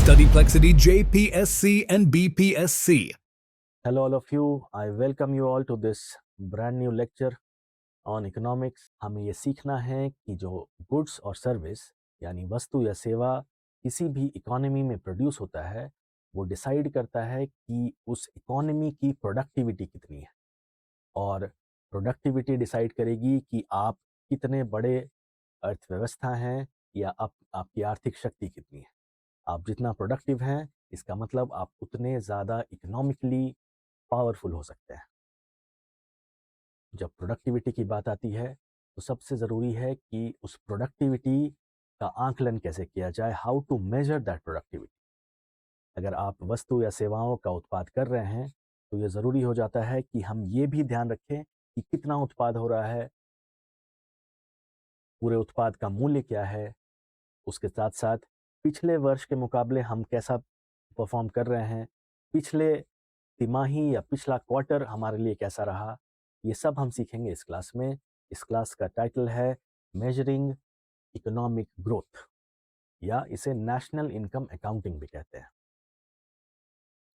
Study Plexity JPSC and BPSC. Hello all of you. I welcome you all to this brand new lecture on economics. हमें ये सीखना है कि जो goods और सर्विस यानी वस्तु या सेवा किसी भी इकोनॉमी में प्रोड्यूस होता है वो डिसाइड करता है कि उस इकोनॉमी की प्रोडक्टिविटी कितनी है, और प्रोडक्टिविटी डिसाइड करेगी कि आप कितने बड़े अर्थव्यवस्था हैं या आपकी आर्थिक शक्ति कितनी है। आप जितना प्रोडक्टिव हैं इसका मतलब आप उतने ज़्यादा इकोनॉमिकली पावरफुल हो सकते हैं। जब प्रोडक्टिविटी की बात आती है तो सबसे ज़रूरी है कि उस प्रोडक्टिविटी का आंकलन कैसे किया जाए, how to measure that productivity. अगर आप वस्तु या सेवाओं का उत्पाद कर रहे हैं तो ये ज़रूरी हो जाता है कि हम ये भी ध्यान रखें कि कितना उत्पाद हो रहा है, पूरे उत्पाद का मूल्य क्या है, उसके साथ साथ पिछले वर्ष के मुकाबले हम कैसा परफॉर्म कर रहे हैं, पिछले तिमाही या पिछला क्वार्टर हमारे लिए कैसा रहा। ये सब हम सीखेंगे इस क्लास में। इस क्लास का टाइटल है मेजरिंग इकोनॉमिक ग्रोथ, या इसे नेशनल इनकम अकाउंटिंग भी कहते हैं।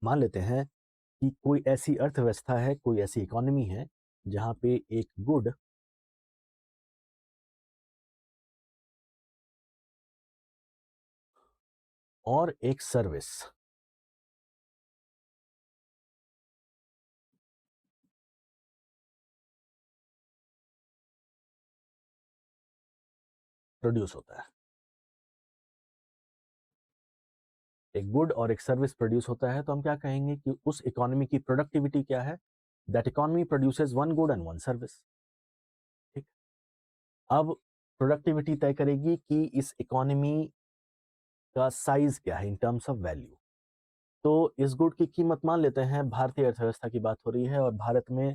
मान लेते हैं कि कोई ऐसी अर्थव्यवस्था है, कोई ऐसी इकोनॉमी है जहां पे एक गुड और एक सर्विस प्रोड्यूस होता है। एक गुड और एक सर्विस प्रोड्यूस होता है तो हम क्या कहेंगे कि उस इकोनॉमी की प्रोडक्टिविटी क्या है। That economy produces one good and one service. ठीक, अब प्रोडक्टिविटी तय करेगी कि इस इकोनॉमी का साइज क्या है इन टर्म्स ऑफ वैल्यू। तो इस गुड की कीमत, मान लेते हैं भारतीय अर्थव्यवस्था की बात हो रही है और भारत में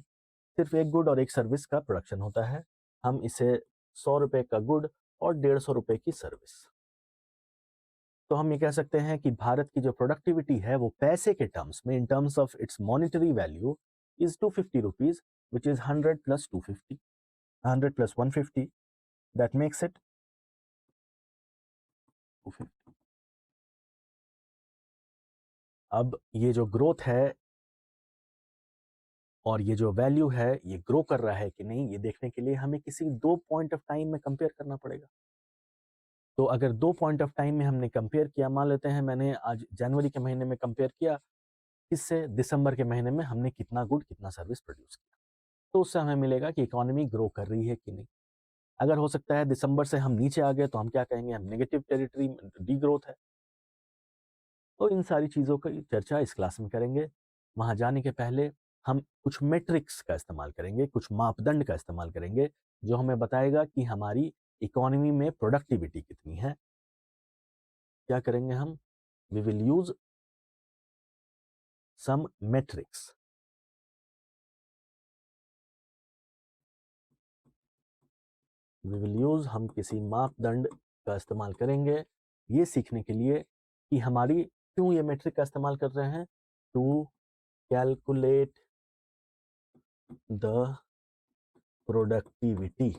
सिर्फ एक गुड और एक सर्विस का प्रोडक्शन होता है। हम इसे 100 रुपए का गुड और 150 रुपए की सर्विस। तो हम ये कह सकते हैं कि भारत की जो प्रोडक्टिविटी है वो पैसे के टर्म्स में, इन terms of its monetary value, is 250 rupees, which is 100 plus 250, 100 plus 150, that makes it 250। अब ये जो ग्रोथ है और ये जो वैल्यू है ये ग्रो कर रहा है कि नहीं, ये देखने के लिए हमें किसी दो पॉइंट ऑफ टाइम में कंपेयर करना पड़ेगा। तो अगर दो पॉइंट ऑफ टाइम में हमने कंपेयर किया, मान लेते हैं मैंने आज जनवरी के महीने में कंपेयर किया, इससे दिसंबर के महीने में हमने कितना गुड कितना सर्विस प्रोड्यूस किया, तो उससे हमें मिलेगा कि इकोनॉमी ग्रो कर रही है कि नहीं। अगर हो सकता है दिसंबर से हम नीचे आ गए तो हम क्या कहेंगे, हम नेगेटिव टेरिटरी, डी ग्रोथ है। तो इन सारी चीज़ों की चर्चा इस क्लास में करेंगे। वहाँ जाने के पहले हम कुछ मेट्रिक्स का इस्तेमाल करेंगे, कुछ मापदंड का इस्तेमाल करेंगे जो हमें बताएगा कि हमारी इकोनॉमी में प्रोडक्टिविटी कितनी है। क्या करेंगे हम, we will use some metrics. We will use, हम किसी मापदंड का इस्तेमाल करेंगे ये सीखने के लिए कि हमारी क्यों ये मेट्रिक का इस्तेमाल कर रहे हैं, टू कैलकुलेट द प्रोडक्टिविटी,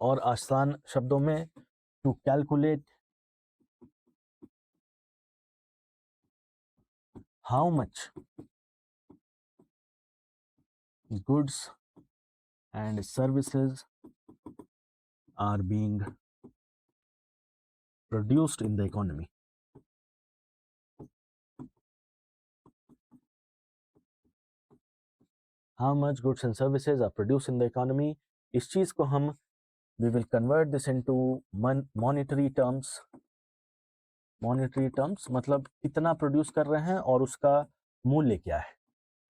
और आसान शब्दों में to calculate how much goods and services are being produced in the economy. How much goods and services are produced in the economy, इस चीज को हम we will convert this into monetary terms. Monetary terms मतलब कितना produce कर रहे हैं और उसका मूल्य क्या है,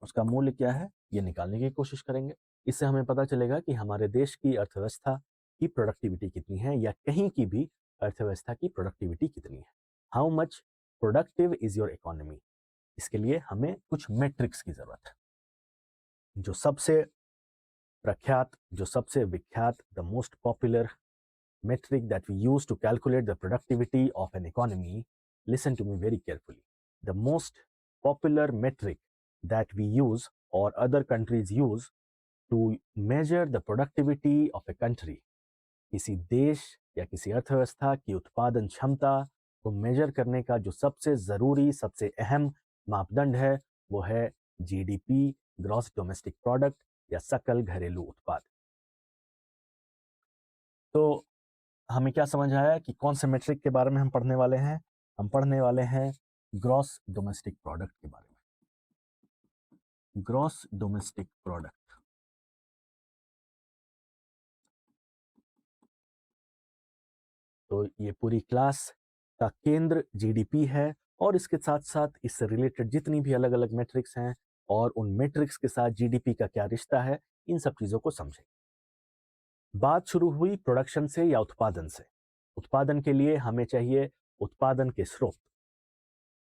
उसका मूल्य क्या है ये निकालने की कोशिश करेंगे। इससे हमें पता चलेगा कि हमारे देश की अर्थव्यवस्था की प्रोडक्टिविटी कितनी है, या कहीं की भी अर्थव्यवस्था की प्रोडक्टिविटी कितनी है। How much productive is your economy. इसके लिए हमें कुछ मैट्रिक्स की जरूरत है। जो सबसे प्रख्यात, जो सबसे विख्यात, the most popular metric that we use to calculate the productivity of an economy, listen to me very carefully. The most popular metric that we use or other countries use to measure the productivity of a country, किसी देश या किसी अर्थव्यवस्था की उत्पादन क्षमता को major करने का जो सबसे ज़रूरी, सबसे अहम मापदंड है, वो है जीडीपी, ग्रॉस डोमेस्टिक प्रोडक्ट या सकल घरेलू उत्पाद। तो हमें क्या समझ आया कि कौन से मेट्रिक के बारे में हम पढ़ने वाले हैं? हम पढ़ने वाले हैं ग्रॉस डोमेस्टिक प्रोडक्ट के बारे में। Gross domestic product. तो ये पूरी क्लास का केंद्र जीडीपी है और इसके साथ साथ इससे रिलेटेड जितनी भी अलग अलग मैट्रिक्स हैं और उन मैट्रिक्स के साथ जीडीपी का क्या रिश्ता है, इन सब चीज़ों को समझें। बात शुरू हुई प्रोडक्शन से या उत्पादन से। उत्पादन के लिए हमें चाहिए उत्पादन के स्रोत।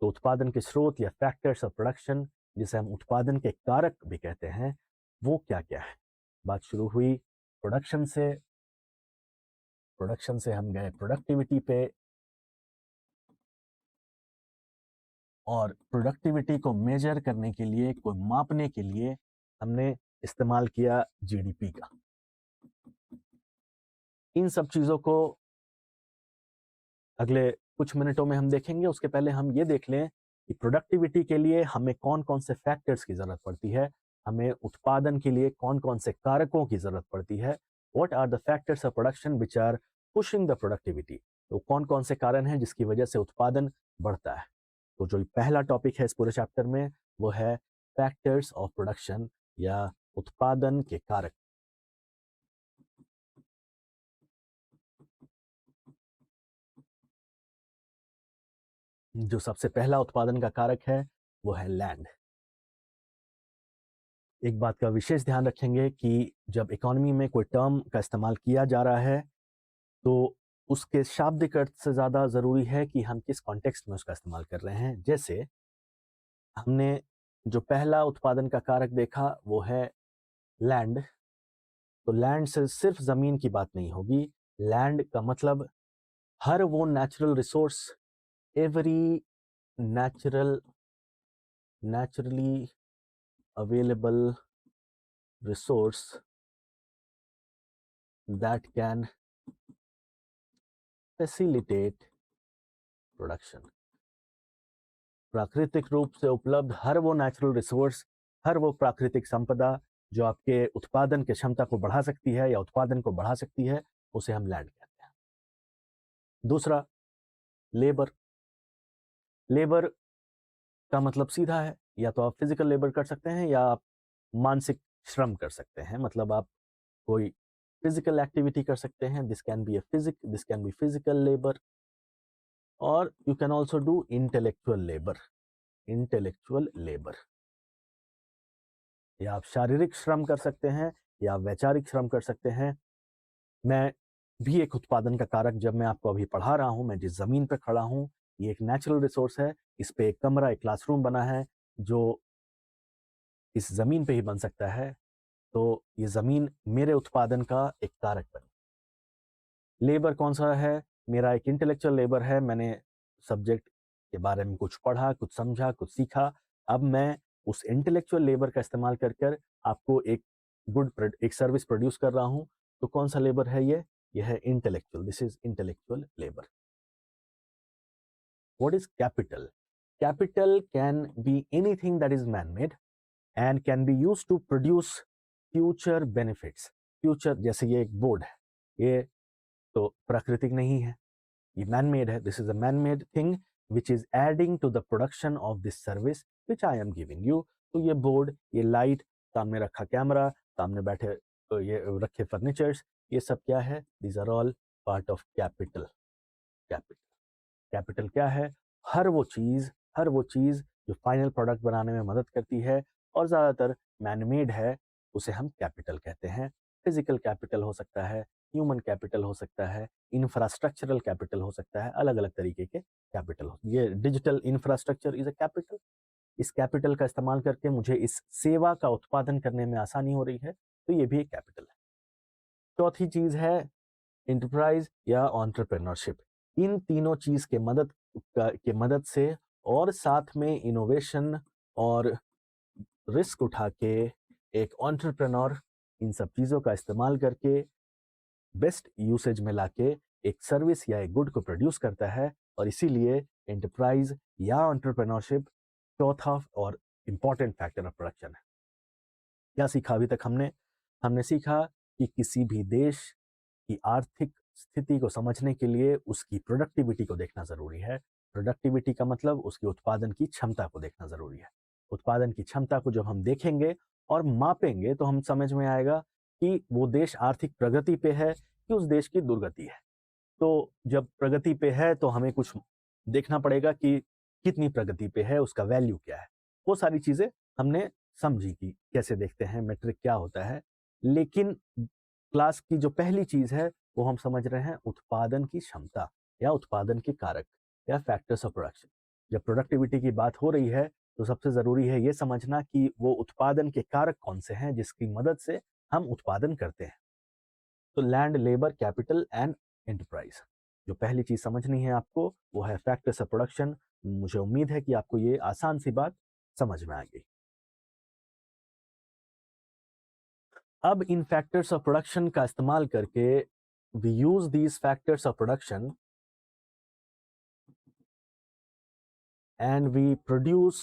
तो उत्पादन के स्रोत या फैक्टर्स ऑफ प्रोडक्शन, जिसे हम उत्पादन के कारक भी कहते हैं, वो क्या क्या है? बात शुरू हुई प्रोडक्शन से। प्रोडक्शन से हम गए प्रोडक्टिविटी पे और प्रोडक्टिविटी को मेजर करने के लिए, कोई मापने के लिए हमने इस्तेमाल किया जीडीपी का। इन सब चीज़ों को अगले कुछ मिनटों में हम देखेंगे। उसके पहले हम ये देख लें कि प्रोडक्टिविटी के लिए हमें कौन कौन से फैक्टर्स की ज़रूरत पड़ती है, हमें उत्पादन के लिए कौन कौन से कारकों की ज़रूरत पड़ती है। What are the factors of production which are pushing the productivity. तो कौन कौन से कारण हैं जिसकी वजह से उत्पादन बढ़ता है। तो जो पहला टॉपिक है इस पूरे चैप्टर में, वो है फैक्टर्स ऑफ प्रोडक्शन या उत्पादन के कारक। जो सबसे पहला उत्पादन का कारक है वो है लैंड। एक बात का विशेष ध्यान रखेंगे कि जब इकोनॉमी में कोई टर्म का इस्तेमाल किया जा रहा है तो उसके शाब्दिक अर्थ से ज़्यादा ज़रूरी है कि हम किस कॉन्टेक्स्ट में उसका इस्तेमाल कर रहे हैं। जैसे हमने जो पहला उत्पादन का कारक देखा वो है लैंड। तो लैंड से सिर्फ ज़मीन की बात नहीं होगी। लैंड का मतलब हर वो natural resource, every naturally available resource that can facilitate production. प्राकृतिक रूप से उपलब्ध हर वो नेचुरल रिसोर्स, हर वो प्राकृतिक संपदा जो आपके उत्पादन की क्षमता को बढ़ा सकती है या उत्पादन को बढ़ा सकती है, उसे हम लैंड कहते हैं। दूसरा, लेबर। लेबर का मतलब सीधा है, या तो आप फिजिकल लेबर कर सकते हैं या आप मानसिक श्रम कर सकते हैं। मतलब आप कोई फिजिकल एक्टिविटी कर सकते हैं, this can be physical labour, और you can also do intellectual labour. या आप शारीरिक श्रम कर सकते हैं या वैचारिक श्रम कर सकते हैं। मैं भी एक उत्पादन का कारक, जब मैं आपको अभी पढ़ा रहा हूं, मैं जिस जमीन पर खड़ा हूं, ये एक नेचुरल रिसोर्स है। इस पे एक कमरा, एक क्लासरूम बना है जो इस जमीन पे ही बन सकता है। तो ये जमीन मेरे उत्पादन का एक कारक बनी। लेबर कौन सा है? मेरा एक इंटेलेक्चुअल लेबर है। मैंने सब्जेक्ट के बारे में कुछ पढ़ा, कुछ समझा, कुछ सीखा। अब मैं उस इंटेलेक्चुअल लेबर का इस्तेमाल कर आपको एक सर्विस प्रोड्यूस कर रहा हूँ। तो कौन सा लेबर है ये? यह है intellectual. This is intellectual labour. What is capital? Capital can be anything that is man made and can be used to produce future benefits. Future, जैसे ये एक बोर्ड है, ये तो प्राकृतिक नहीं है, ये मैन मेड है। This is a man made thing which is adding to the production of this service which I am giving you. तो ये बोर्ड, ये लाइट, सामने रखा कैमरा, सामने बैठे ये रखे फर्नीचर्स, ये सब क्या है? These are all part of capital. Capital capital क्या है? हर वो चीज़ जो फाइनल प्रोडक्ट बनाने में मदद करती है और ज़्यादातर मैनमेड है, उसे हम कैपिटल कहते हैं। फिजिकल कैपिटल हो सकता है, ह्यूमन कैपिटल हो सकता है, इंफ्रास्ट्रक्चरल कैपिटल हो सकता है, अलग अलग तरीके के कैपिटल हो। ये digital infrastructure is a capital. इस कैपिटल का इस्तेमाल करके मुझे इस सेवा का उत्पादन करने में आसानी हो रही है, तो ये भी एक कैपिटल है। चौथी चीज़ है एंटरप्राइज या एंटरप्रेन्योरशिप। इन तीनों चीज के मदद से और साथ में इनोवेशन और रिस्क उठा के एक एंटरप्रेन्योर इन सब चीजों का इस्तेमाल करके बेस्ट यूसेज में लाके एक सर्विस या एक गुड को प्रोड्यूस करता है, और इसीलिए एंटरप्राइज या एंटरप्रेन्योरशिप चौथा और इम्पॉर्टेंट फैक्टर ऑफ प्रोडक्शन है। क्या सीखा अभी तक हमने? हमने सीखा कि किसी भी देश की आर्थिक स्थिति को समझने के लिए उसकी प्रोडक्टिविटी को देखना जरूरी है। प्रोडक्टिविटी का मतलब उसकी उत्पादन की क्षमता को देखना जरूरी है। उत्पादन की क्षमता को जब हम देखेंगे और मापेंगे तो हम समझ में आएगा कि वो देश आर्थिक प्रगति पे है कि उस देश की दुर्गति है। तो जब प्रगति पे है तो हमें कुछ देखना पड़ेगा कि कितनी प्रगति पे है, उसका वैल्यू क्या है। वो सारी चीजें हमने समझी कि कैसे देखते हैं, मेट्रिक क्या होता है। लेकिन क्लास की जो पहली चीज है वो हम समझ रहे हैं उत्पादन की क्षमता या उत्पादन के कारक या फैक्टर्स ऑफ प्रोडक्शन। जब प्रोडक्टिविटी की बात हो रही है तो सबसे जरूरी है ये समझना कि वो उत्पादन के कारक कौन से हैं जिसकी मदद से हम उत्पादन करते हैं। तो land, labour, capital and enterprise, जो पहली चीज समझनी है आपको वो है फैक्टर्स ऑफ प्रोडक्शन। मुझे उम्मीद है कि आपको ये आसान सी बात समझ में आ गई। अब इन फैक्टर्स ऑफ प्रोडक्शन का इस्तेमाल करके we use these factors of production and we produce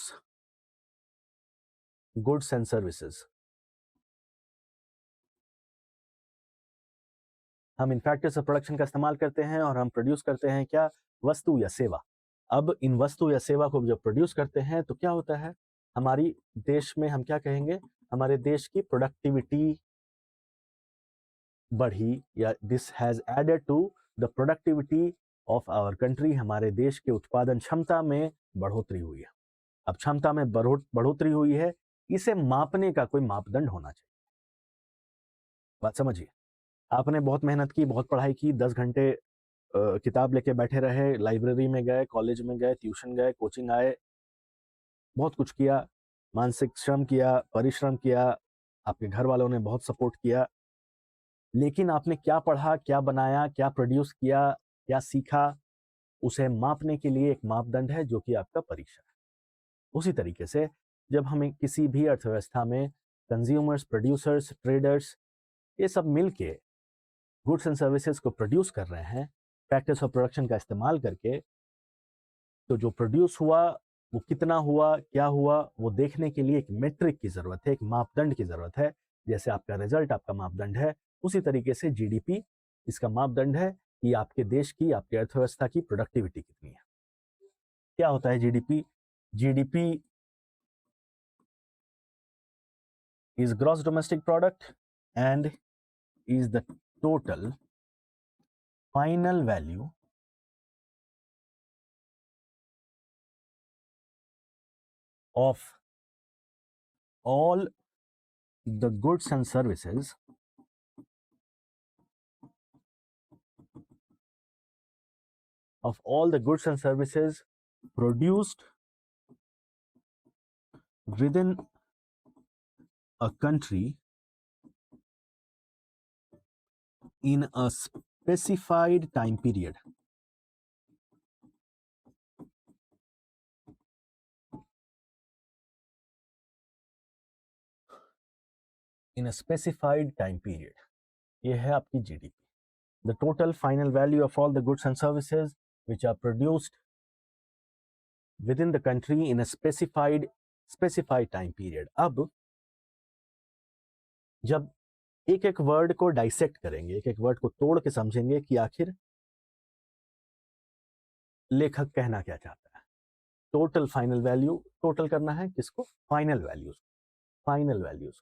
goods and services. हम इन फैक्टर्स ऑफ प्रोडक्शन का इस्तेमाल करते हैं और हम प्रोड्यूस करते हैं क्या? वस्तु या सेवा। अब इन वस्तु या सेवा को जब प्रोड्यूस करते हैं तो क्या होता है? हमारी देश में हम क्या कहेंगे? हमारे देश की प्रोडक्टिविटी बढ़ी, या this has added to the productivity of our country. हमारे देश के उत्पादन क्षमता में बढ़ोतरी हुई है। अब क्षमता में बढ़ोतरी हुई है, इसे मापने का कोई मापदंड होना चाहिए। बात समझिए, आपने बहुत मेहनत की, बहुत पढ़ाई की, 10 घंटे किताब लेके बैठे रहे, लाइब्रेरी में गए, कॉलेज में गए, ट्यूशन गए, कोचिंग आए, बहुत कुछ किया, मानसिक श्रम किया, परिश्रम किया, आपके घर वालों ने बहुत सपोर्ट किया, लेकिन आपने क्या पढ़ा, क्या बनाया, क्या प्रोड्यूस किया, क्या सीखा, उसे मापने के लिए एक मापदंड है जो कि आपका परीक्षा है। उसी तरीके से जब हमें किसी भी अर्थव्यवस्था में कंज्यूमर्स, प्रोड्यूसर्स, ट्रेडर्स, ये सब मिलके गुड्स एंड सर्विसेज को प्रोड्यूस कर रहे हैं फैक्टर्स ऑफ प्रोडक्शन का इस्तेमाल करके, तो जो प्रोड्यूस हुआ वो कितना हुआ, क्या हुआ, वो देखने के लिए एक मेट्रिक की जरूरत है, एक मापदंड की जरूरत है। जैसे आपका रिजल्ट आपका मापदंड है, उसी तरीके से जीडीपी इसका मापदंड है कि आपके देश की, आपकी अर्थव्यवस्था की प्रोडक्टिविटी कितनी है। क्या होता है GDP? GDP is gross domestic product and is the total final value of all the goods and services produced within a country in a specified time period. In a specified time period. ये है आपकी GDP. The total final value of all the goods and services which are produced within the country in a specified time period. अब जब एक एक word को dissect करेंगे, एक एक वर्ड को तोड़ के समझेंगे कि आखिर लेखक कहना क्या चाहता है। टोटल फाइनल वैल्यू, टोटल करना है किसको? Final values, final values.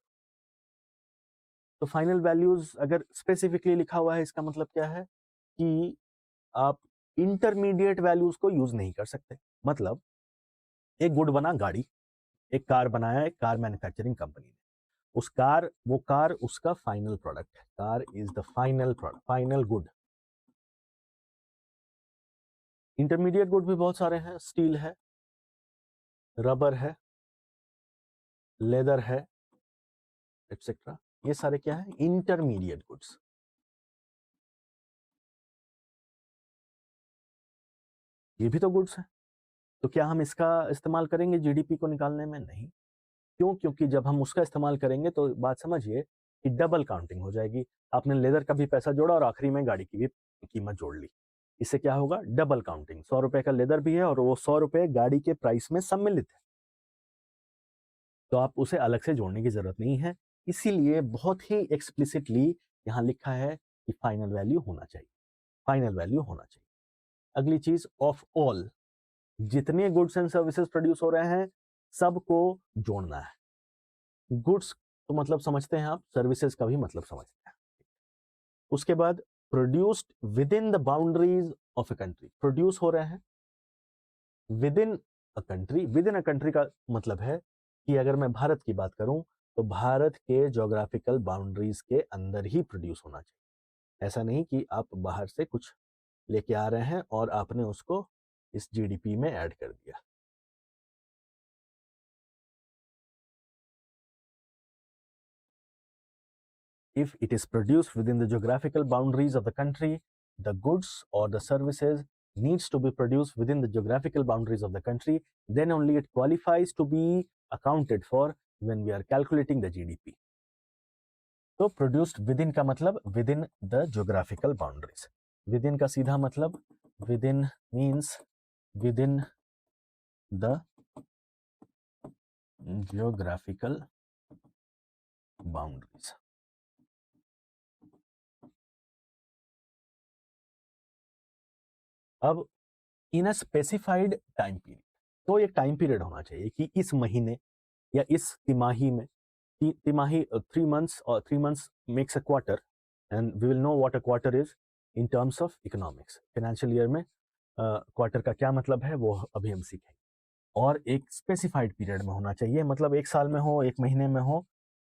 तो फाइनल वैल्यूज अगर स्पेसिफिकली लिखा हुआ है, इसका मतलब क्या है कि आप इंटरमीडिएट वैल्यूज को यूज नहीं कर सकते। मतलब एक गुड बना, गाड़ी, एक कार बनाया, एक कार मैन्युफैक्चरिंग कंपनी ने, उस कार, वो कार उसका फाइनल प्रोडक्ट है। Car is the final product, final good. Intermediate good भी बहुत सारे हैं, स्टील है, रबर है, लेदर है, एटसेट्रा। ये सारे क्या है? Intermediate goods. ये भी तो गुड्स हैं। तो क्या हम इसका इस्तेमाल करेंगे जीडीपी को निकालने में? नहीं। क्यों? क्योंकि जब हम उसका इस्तेमाल करेंगे तो बात समझिए कि डबल काउंटिंग हो जाएगी। आपने लेदर का भी पैसा जोड़ा और आखिरी में गाड़ी की भी कीमत जोड़ ली। इससे क्या होगा? Double counting. 100 रुपए का लेदर भी है और वो 100 रुपए गाड़ी के प्राइस में सम्मिलित है, तो आप उसे अलग से जोड़ने की जरूरत नहीं है। इसीलिए बहुत ही एक्सप्लिसिटली यहाँ लिखा है कि फाइनल वैल्यू होना चाहिए, फाइनल वैल्यू होना चाहिए। अगली चीज, ऑफ ऑल, जितने गुड्स एंड सर्विसेज प्रोड्यूस हो रहे हैं सबको जोड़ना है। गुड्स तो मतलब समझते हैं आप, सर्विसेज का भी मतलब समझते हैं। उसके बाद produced with in the boundaries of a country, produce हो रहे हैं with in a country. With in a country का मतलब है कि अगर मैं भारत की बात करूं तो भारत के ज्योग्राफिकल बाउंड्रीज के अंदर ही प्रोड्यूस होना चाहिए। ऐसा नहीं कि आप बाहर से कुछ लेके आ रहे हैं और आपने उसको इस जीडीपी में ऐड कर दिया। If it is produced within the geographical boundaries of the country, the goods or the services needs to be produced within the geographical boundaries of the country, then only it qualifies to be accounted for when we are calculating the GDP. तो produced within का मतलब within the geographical boundaries. Within का सीधा मतलब within means within the geographical boundaries. अब इन a specified time period, तो एक time period होना चाहिए कि इस महीने या इस तिमाही में, तिमाही 3 months और 3 months makes a quarter, and we will know what a quarter is in terms of economics. Financial year में क्वार्टर का क्या मतलब है वो अभी हम सीखेंगे। और एक स्पेसिफाइड पीरियड में होना चाहिए, मतलब एक साल में हो, एक महीने में हो,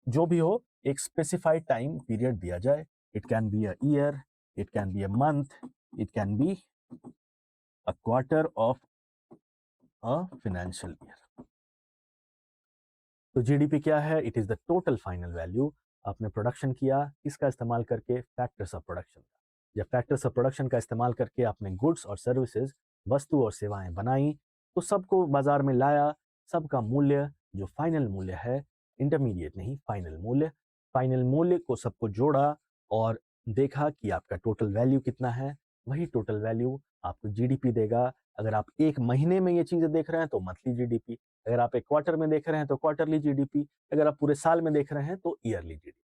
जो भी हो, एक स्पेसिफाइड टाइम पीरियड दिया जाए। It can be a year, it can be a month, it can be a quarter of a financial year. तो जीडीपी क्या है? It is the total final value. आपने प्रोडक्शन किया, इसका इस्तेमाल करके फैक्टर्स ऑफ प्रोडक्शन का, जब फैक्टर्स ऑफ प्रोडक्शन का इस्तेमाल करके आपने गुड्स और सर्विसेज, वस्तु और सेवाएं बनाई, तो सबको बाजार में लाया, सबका मूल्य जो फाइनल मूल्य है, इंटरमीडिएट नहीं, फाइनल मूल्य, फाइनल मूल्य को सबको जोड़ा और देखा कि आपका टोटल वैल्यू कितना है। वही टोटल वैल्यू आपको जीडीपी देगा। अगर आप एक महीने में ये चीजें देख रहे हैं तो मंथली जीडीपी, अगर आप एक क्वार्टर में देख रहे हैं तो क्वार्टरली जीडीपी, अगर आप पूरे साल में देख रहे हैं तो ईयरली जीडीपी।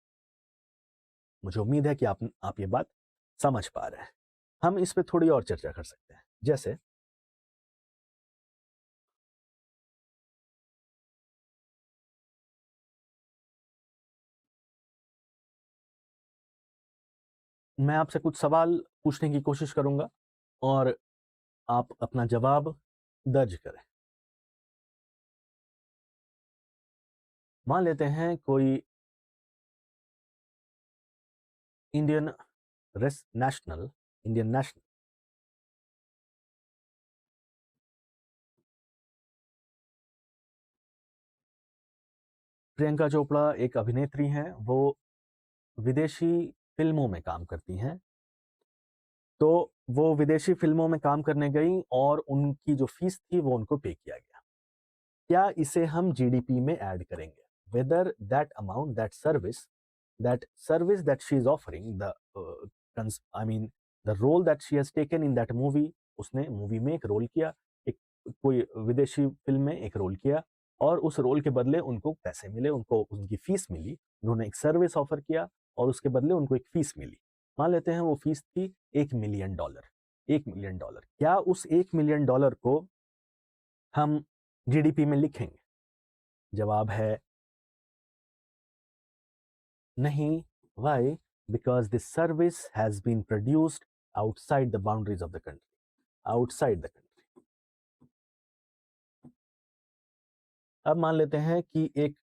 मुझे उम्मीद है कि आप ये बात समझ पा रहे हैं। हम इस पे थोड़ी और चर्चा कर सकते हैं। जैसे मैं आपसे कुछ सवाल पूछने की कोशिश करूंगा और आप अपना जवाब दर्ज करें। मान लेते हैं कोई Indian national, Indian national Priyanka Chopra एक अभिनेत्री हैं, वो विदेशी फिल्मों में काम करती हैं। तो वो विदेशी फिल्मों में काम करने गई और उनकी जो फीस थी वो उनको पे किया गया। क्या इसे हम जीडीपी में ऐड करेंगे? Whether that amount, that service that she is offering, the I mean the role that she has taken in that movie, उसने मूवी में एक रोल किया, एक कोई विदेशी फिल्म में एक रोल किया और उस रोल के बदले उनको पैसे मिले, उनको उनकी फीस मिली। उन्होंने एक सर्विस ऑफर किया और उसके बदले उनको एक फीस मिली। मान लेते हैं वो फीस थी $1 मिलियन। $1 मिलियन, क्या उस $1 मिलियन को हम जीडीपी में लिखेंगे? जवाब है नहीं। Why? Because this service has been produced outside the boundaries of the country, outside the country. अब मान लेते हैं कि एक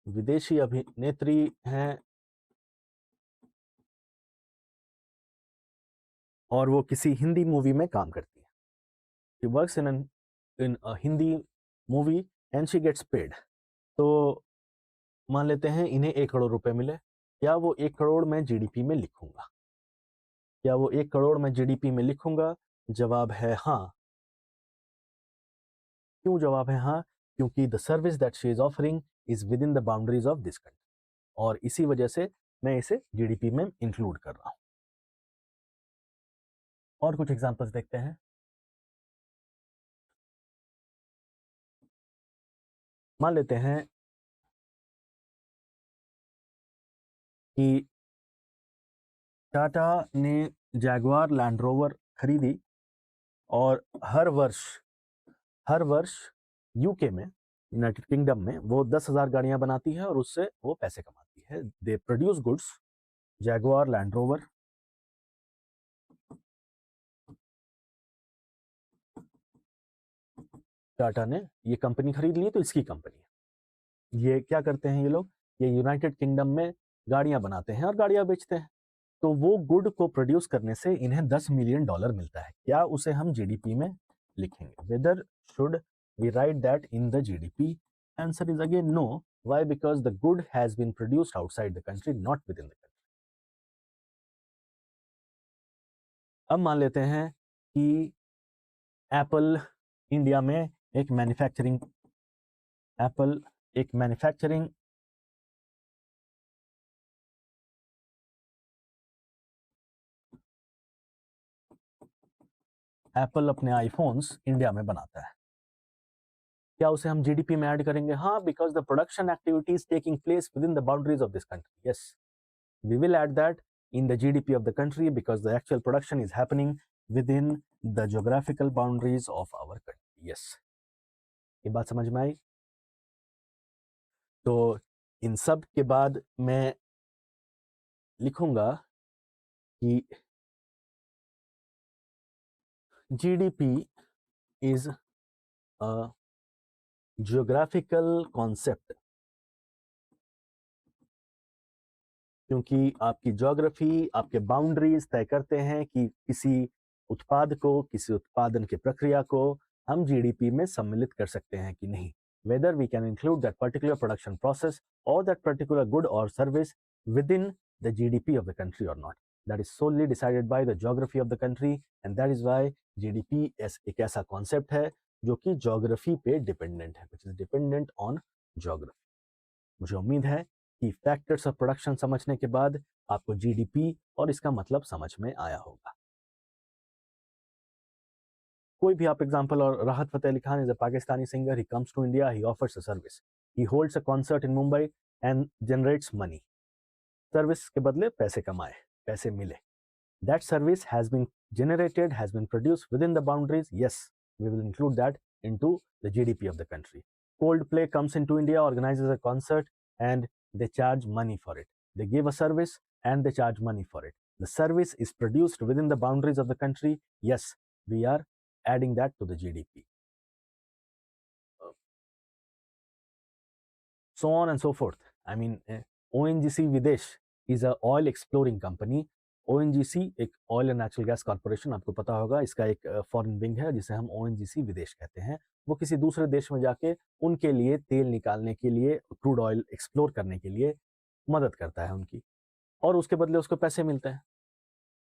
विदेशी अभिनेत्री हैं और वो किसी हिंदी मूवी में काम करती है। She works in a Hindi movie and she gets paid. तो मान लेते हैं इन्हें 1 करोड़ रुपए मिले। क्या वो 1 करोड़ मैं जीडीपी में लिखूंगा? क्या वो 1 करोड़ मैं जीडीपी में लिखूंगा? जवाब है हाँ। क्यों जवाब है हाँ? क्योंकि the service that she is offering is with in the boundaries of this country, और इसी वजह से मैं इसे जीडीपी में इंक्लूड कर रहा हूं। और कुछ एग्जांपल्स देखते हैं। मान लेते हैं कि टाटा ने जैगुआर लैंड रोवर खरीदी और हर वर्ष यूके में, यूनाइटेड किंगडम में, वो 10,000 गाड़ियां बनाती है और उससे वो पैसे कमाती है। They produce goods, Jaguar land rover. Tata ने ये कंपनी खरीद ली तो इसकी कंपनी है। ये क्या करते हैं ये लोग, ये यूनाइटेड किंगडम में गाड़ियां बनाते हैं और गाड़ियां बेचते हैं। तो वो गुड को प्रोड्यूस करने से इन्हें $10 मिलियन मिलता है। क्या उसे हम जीडीपी में लिखेंगे? Whether should we write that in the GDP? Answer is again no. Why? Because the good has been produced outside the country, not within the country. अब मान लेते हैं कि एप्पल इंडिया में एक मैन्युफैक्चरिंग एप्पल अपने iPhones India में बनाता है। क्या उसे हम जीडीपी में ऐड करेंगे? हाँ, because the production activity is taking place within the boundaries of this country. Yes, we will add that in the GDP of the country because the actual production is happening within the geographical boundaries of our country. Yes, ये बात समझ में आई? तो इन सब के बाद मैं लिखूंगा कि GDP is a geographical concept, क्योंकि आपकी ज्योग्राफी, आपके बाउंड्रीज तय करते हैं कि किसी उत्पाद को, किसी उत्पादन की प्रक्रिया को हम जीडीपी में सम्मिलित कर सकते हैं कि नहीं। Whether we can include that particular production process और दैट पर्टिकुलर गुड और service within the GDP of the country और not, that is solely decided by the geography of the country. And that is why GDP एक ऐसा concept है जो कि geography पे dependent है, which is dependent on geography. मुझे उम्मीद है कि फैक्टर्स ऑफ प्रोडक्शन समझने के बाद आपको जीडीपी और इसका मतलब समझ में आया होगा। कोई भी आप एग्जांपल, और Rahat Fateh Ali Khan is a Pakistani singer, he comes to India, he offers a service, he holds a concert in Mumbai and generates money. Service के बदले पैसे कमाए, पैसे मिले। That service has been generated, has been produced within the boundaries. Yes, we will include that into the GDP of the country. Coldplay comes into India, organizes a concert, and they charge money for it. They give a service and they charge money for it. The service is produced within the boundaries of the country. Yes, we are adding that to the GDP. So on and so forth. I mean, ONGC Videsh is a oil exploring company. ONGC एक oil and natural gas corporation, आपको पता होगा, इसका एक foreign wing है जिसे हम ONGC विदेश कहते हैं। वो किसी दूसरे देश में जाके उनके लिए तेल निकालने के लिए, क्रूड ऑयल एक्सप्लोर करने के लिए मदद करता है उनकी, और उसके बदले उसको पैसे मिलते हैं।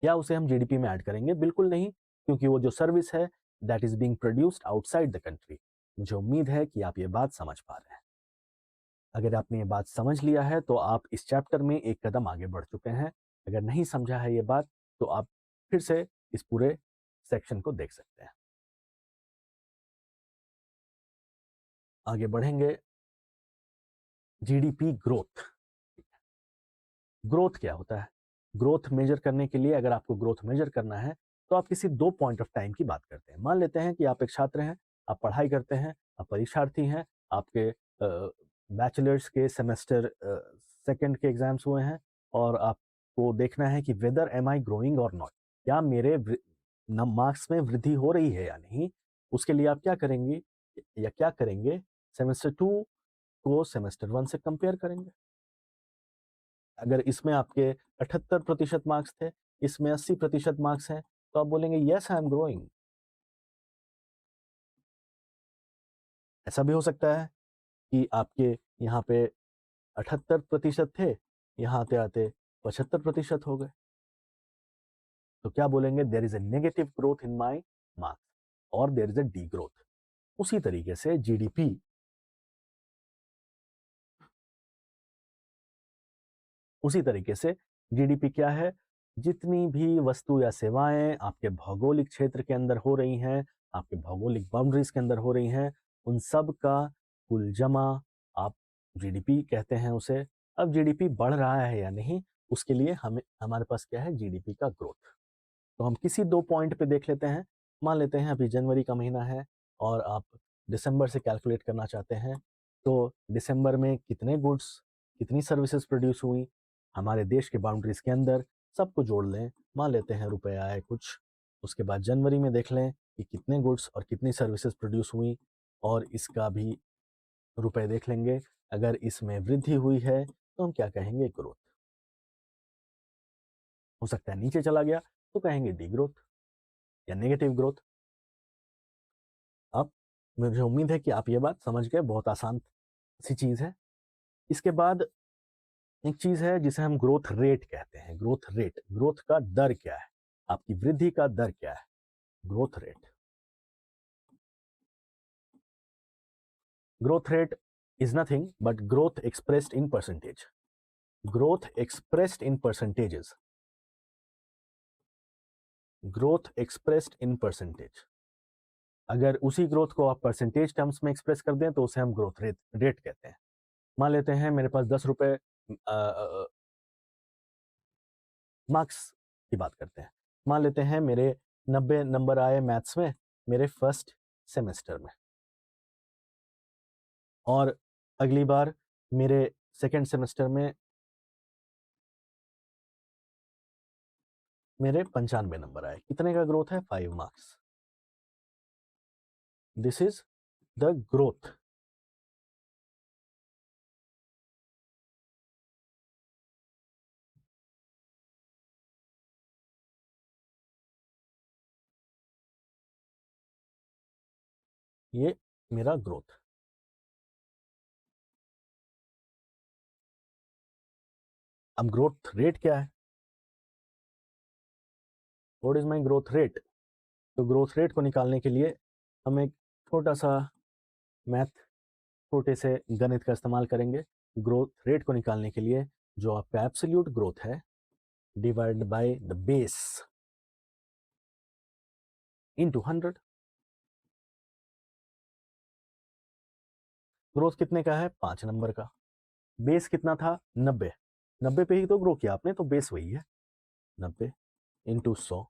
क्या उसे हम जीडीपी में ऐड करेंगे? बिल्कुल नहीं, क्योंकि वो जो सर्विस है that is being produced outside the country. मुझे उम्मीद है कि आप ये बात समझ पा रहे हैं। अगर आपने ये बात समझ लिया है तो आप इस चैप्टर में एक कदम आगे बढ़ चुके हैं। अगर नहीं समझा है ये बात तो आप फिर से इस पूरे सेक्शन को देख सकते हैं। आगे बढ़ेंगे। GDP growth. ग्रोथ क्या होता है? ग्रोथ मेजर करने के लिए, अगर आपको ग्रोथ मेजर करना है तो आप किसी दो पॉइंट ऑफ टाइम की बात करते हैं। मान लेते हैं कि आप एक छात्र हैं, आप पढ़ाई करते हैं, आप परीक्षार्थी हैं, आपके बैचलर्स के सेमेस्टर सेकंड के एग्जाम्स हुए हैं, और आपको देखना है कि वेदर एम आई ग्रोइंग और नॉट, क्या मेरे मार्क्स में वृद्धि हो रही है या नहीं। उसके लिए आप क्या करेंगे या क्या करेंगे? सेमेस्टर 2 को सेमेस्टर 1 से कंपेयर करेंगे। अगर इसमें आपके 78% मार्क्स थे, इसमें 80% मार्क्स हैं, तो आप बोलेंगे यस आई एम ग्रोइंग। ऐसा भी हो सकता है कि आपके यहाँ पे 78% थे, यहाँ आते आते 75% हो गए, तो क्या बोलेंगे? There is a negative growth in my marks, और there is a de growth. उसी तरीके से जीडीपी उसी तरीके से जीडीपी क्या है, जितनी भी वस्तु या सेवाएं आपके भौगोलिक क्षेत्र के अंदर हो रही हैं, आपके भौगोलिक बाउंड्रीज के अंदर हो रही हैं, उन सब का कुल जमा आप जीडीपी कहते हैं उसे। अब जीडीपी बढ़ रहा है या नहीं, उसके लिए हमारे पास क्या है, जीडीपी का ग्रोथ। तो हम किसी दो पॉइंट पे देख लेते हैं। मान लेते हैं अभी जनवरी का महीना है और आप दिसंबर से कैलकुलेट करना चाहते हैं, तो दिसंबर में कितने गुड्स, कितनी सर्विसेज प्रोड्यूस हुई हमारे देश के बाउंड्रीज के अंदर, सबको जोड़ लें। मान लेते हैं रुपए आए कुछ, उसके बाद जनवरी में देख लें कि कितने गुड्स और कितनी सर्विसेज प्रोड्यूस हुई, और इसका भी रुपए देख लेंगे। अगर इसमें वृद्धि हुई है तो हम क्या कहेंगे, ग्रोथ। हो सकता है नीचे चला गया तो कहेंगे डी ग्रोथ या नेगेटिव ग्रोथ। अब मुझे उम्मीद है कि आप ये बात समझ गए, बहुत आसान सी चीज़ है। इसके बाद एक चीज़ है जिसे हम ग्रोथ रेट कहते हैं। ग्रोथ रेट, ग्रोथ का दर क्या है, आपकी वृद्धि का दर क्या है, growth rate. Growth rate is nothing but growth expressed in percentage. Growth expressed in percentages. Growth expressed in percentage. अगर उसी ग्रोथ को आप परसेंटेज टर्म्स में एक्सप्रेस कर दें तो उसे हम ग्रोथ रेट कहते हैं। मान लेते हैं मेरे पास 10 रुपए, मार्क्स की बात करते हैं। मान लेते हैं मेरे 90 नंबर आए मैथ्स में मेरे फर्स्ट सेमेस्टर में, और अगली बार मेरे सेकेंड सेमेस्टर में मेरे 95 नंबर आए। कितने का ग्रोथ है, 5 marks. This is the growth. ये मेरा ग्रोथ। अब ग्रोथ रेट क्या है, what is my growth rate. तो ग्रोथ रेट को निकालने के लिए हम एक छोटा सा मैथ, छोटे से गणित का इस्तेमाल करेंगे। ग्रोथ रेट को निकालने के लिए जो आपका एब्सोल्यूट ग्रोथ है divide by the base into 100। Growth कितने का है, 5 नंबर का। बेस कितना था, 90। 90 पे ही तो ग्रो किया आपने, तो बेस वही है 90 into 100।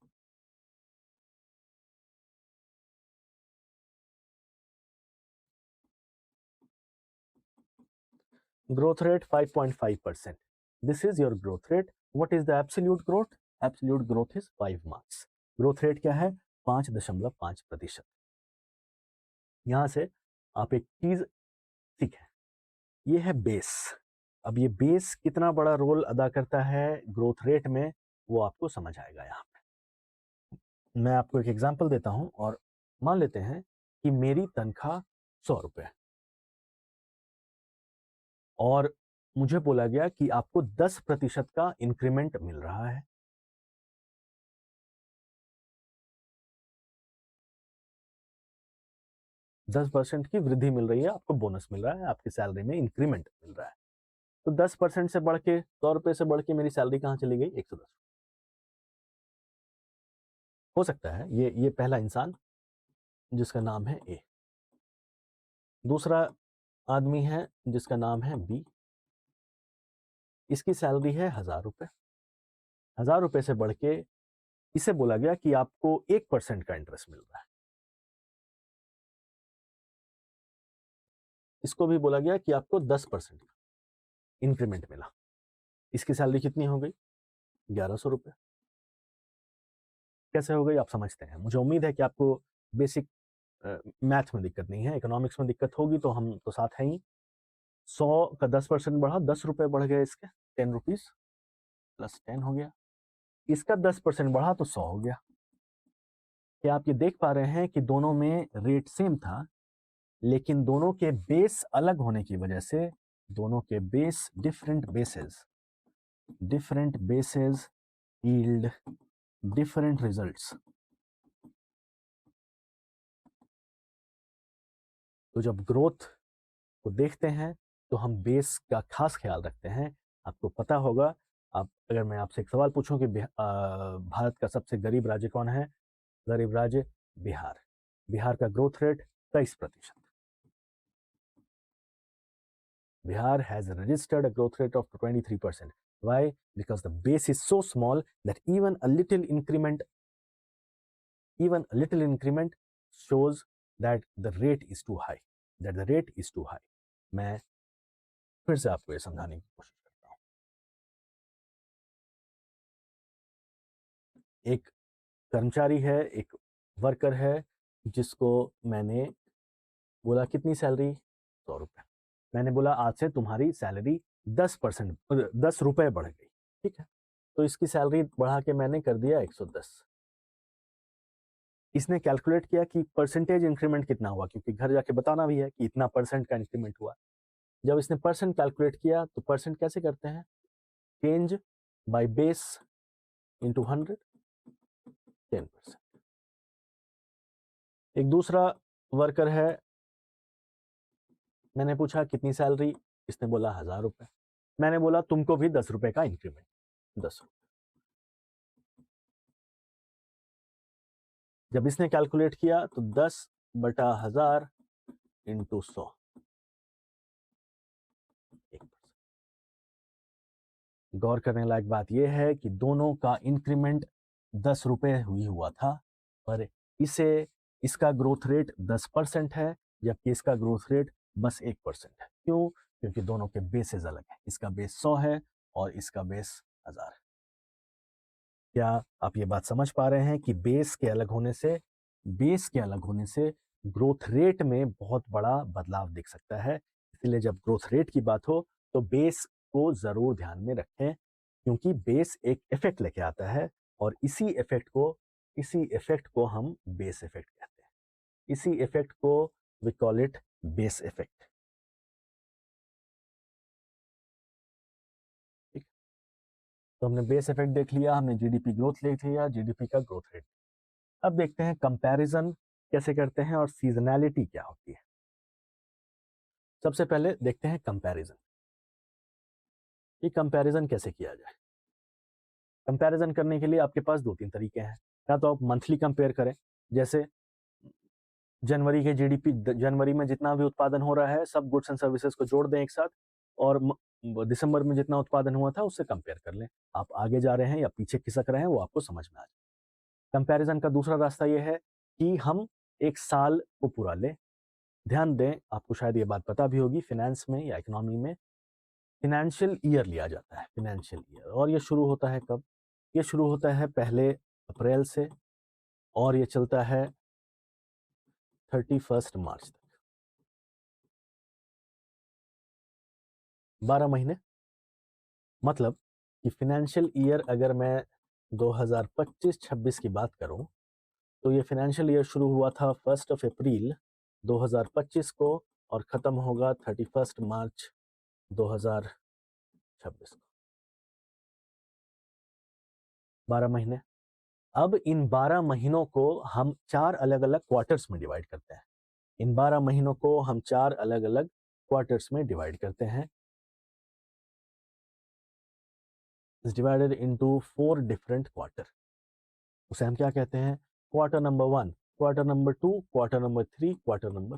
growth rate 5.5%. This is your growth rate. What is the absolute growth? Absolute growth is 5 marks. Growth rate क्या है, 5.5%। यहां से आप एक चीज सीखें, ये है बेस। अब ये बेस कितना बड़ा रोल अदा करता है ग्रोथ रेट में, वो आपको समझ आएगा। यहाँ पे मैं आपको एक एग्जांपल देता हूं, और मान लेते हैं कि मेरी तनख्वाह 100 रुपए, और मुझे बोला गया कि आपको 10% का इंक्रीमेंट मिल रहा है। 10% की वृद्धि मिल रही है, आपको बोनस मिल रहा है, आपकी सैलरी में इंक्रीमेंट मिल रहा है। तो 10% से बढ़ के 100 रुपए से बढ़ के मेरी सैलरी कहाँ चली गई, 110। हो सकता है ये पहला इंसान जिसका नाम है ए, दूसरा आदमी है जिसका नाम है बी, इसकी सैलरी है 1000 रुपए। 1000 रुपए से बढ़ के इसे बोला गया कि आपको 1% का इंटरेस्ट मिल रहा है। इसको भी बोला गया कि आपको 10% इंक्रीमेंट मिला। इसकी सैलरी कितनी हो गई, 1100 रुपए। कैसे हो गई आप समझते हैं। मुझे उम्मीद है कि आपको बेसिक मैथ में दिक्कत नहीं है, इकोनॉमिक्स में दिक्कत होगी तो हम तो साथ हैं ही। 100 का 10% बढ़ा, 10 रुपए बढ़ गए इसके, 10 रुपीज प्लस 10 हो गया। इसका 10% बढ़ा तो 100 हो गया। क्या आप ये देख पा रहे हैं कि दोनों में रेट सेम था, लेकिन दोनों के बेस अलग होने की वजह से, दोनों के base different bases yield different results. तो जब ग्रोथ को देखते हैं तो हम बेस का खास ख्याल रखते हैं आपको पता होगा, आप अगर मैं आपसे एक सवाल पूछूं कि भारत का सबसे गरीब राज्य कौन है, गरीब राज्य बिहार। बिहार का growth rate 23%। Bihar has registered a growth rate of 23%. Why? Because the base is so small that even a little increment shows that the rate is too high. मैं फिर से आपको ये समझाने की कोशिश करता हूँ। एक कर्मचारी है, एक वर्कर है, जिसको मैंने बोला कितनी सैलरी, 100 रुपये। मैंने बोला आज से तुम्हारी सैलरी 10% 10 रुपये बढ़ गई, ठीक है। तो इसकी सैलरी बढ़ा के मैंने कर दिया 110। इसने कैलकुलेट किया कि परसेंटेज इंक्रीमेंट कितना हुआ, क्योंकि घर जाके बताना भी है कि इतना परसेंट का इंक्रीमेंट हुआ। जब इसने परसेंट कैलकुलेट किया तो परसेंट कैसे करते हैं, चेंज बाय बेस इंटू 100, 10%। एक दूसरा वर्कर है, मैंने पूछा कितनी सैलरी, इसने बोला 1000 रुपये। मैंने बोला तुमको भी 10 रुपये का इंक्रीमेंट, 10 रुपये। जब इसने कैलकुलेट किया तो 10/1000 इंटू 100, 1%। गौर करने लायक बात यह है कि दोनों का इंक्रीमेंट 10 रुपये हुई हुआ था, पर इसका ग्रोथ रेट 10% है, जबकि इसका ग्रोथ रेट बस 1% है। क्यों? क्योंकि दोनों के बेसेस अलग हैं। इसका बेस 100 है और इसका बेस 1000 है। क्या आप ये बात समझ पा रहे हैं कि बेस के अलग होने से ग्रोथ रेट में बहुत बड़ा बदलाव दिख सकता है। इसलिए जब ग्रोथ रेट की बात हो तो बेस को जरूर ध्यान में रखें, क्योंकि बेस एक इफेक्ट लेके आता है और इसी इफेक्ट को हम बेस इफेक्ट कहते हैं। इसी इफेक्ट को we call it base effect. ठीक, तो हमने बेस इफेक्ट देख लिया, हमने जीडीपी ग्रोथ देख लिया, जीडीपी का ग्रोथ रेट। अब देखते हैं कंपैरिजन कैसे करते हैं और सीजनैलिटी क्या होती है। सबसे पहले देखते हैं कंपैरिजन। ये कंपैरिजन कैसे किया जाए। कंपैरिजन करने के लिए आपके पास 2-3 तरीके हैं। या तो आप मंथली कंपेयर करें, जैसे जनवरी के जीडीपी, जनवरी में जितना भी उत्पादन हो रहा है सब गुड्स एंड सर्विसेज को जोड़ दें एक साथ, और दिसंबर में जितना उत्पादन हुआ था उससे कंपेयर कर लें। आप आगे जा रहे हैं या पीछे खिसक रहे हैं वो आपको समझ में आ जाए। कंपैरिजन का दूसरा रास्ता यह है कि हम एक साल को पूरा लें। ध्यान दें, आपको शायद ये बात पता भी होगी, फाइनेंस में या इकोनॉमी में फाइनेंशियल ईयर लिया जाता है, फाइनेंशियल ईयर। और ये शुरू होता है कब? ये शुरू होता है 1 अप्रैल से और ये चलता है 31 मार्च तक, 12 महीने। मतलब कि फाइनेंशियल ईयर अगर मैं 2025-26 की बात करूं तो ये फाइनेंशियल ईयर शुरू हुआ था 1 अप्रैल 2025 को और खत्म होगा 31 मार्च 2026 को। 12 महीने। अब इन 12 महीनों को हम 4 अलग अलग क्वार्टर्स में डिवाइड करते हैं। इन 12 महीनों को हम 4 अलग अलग क्वार्टर्स में डिवाइड करते हैं। Is divided into 4 different quarter. उसे हम क्या कहते हैं? Quarter number 1, quarter number 2, quarter number 3, quarter number.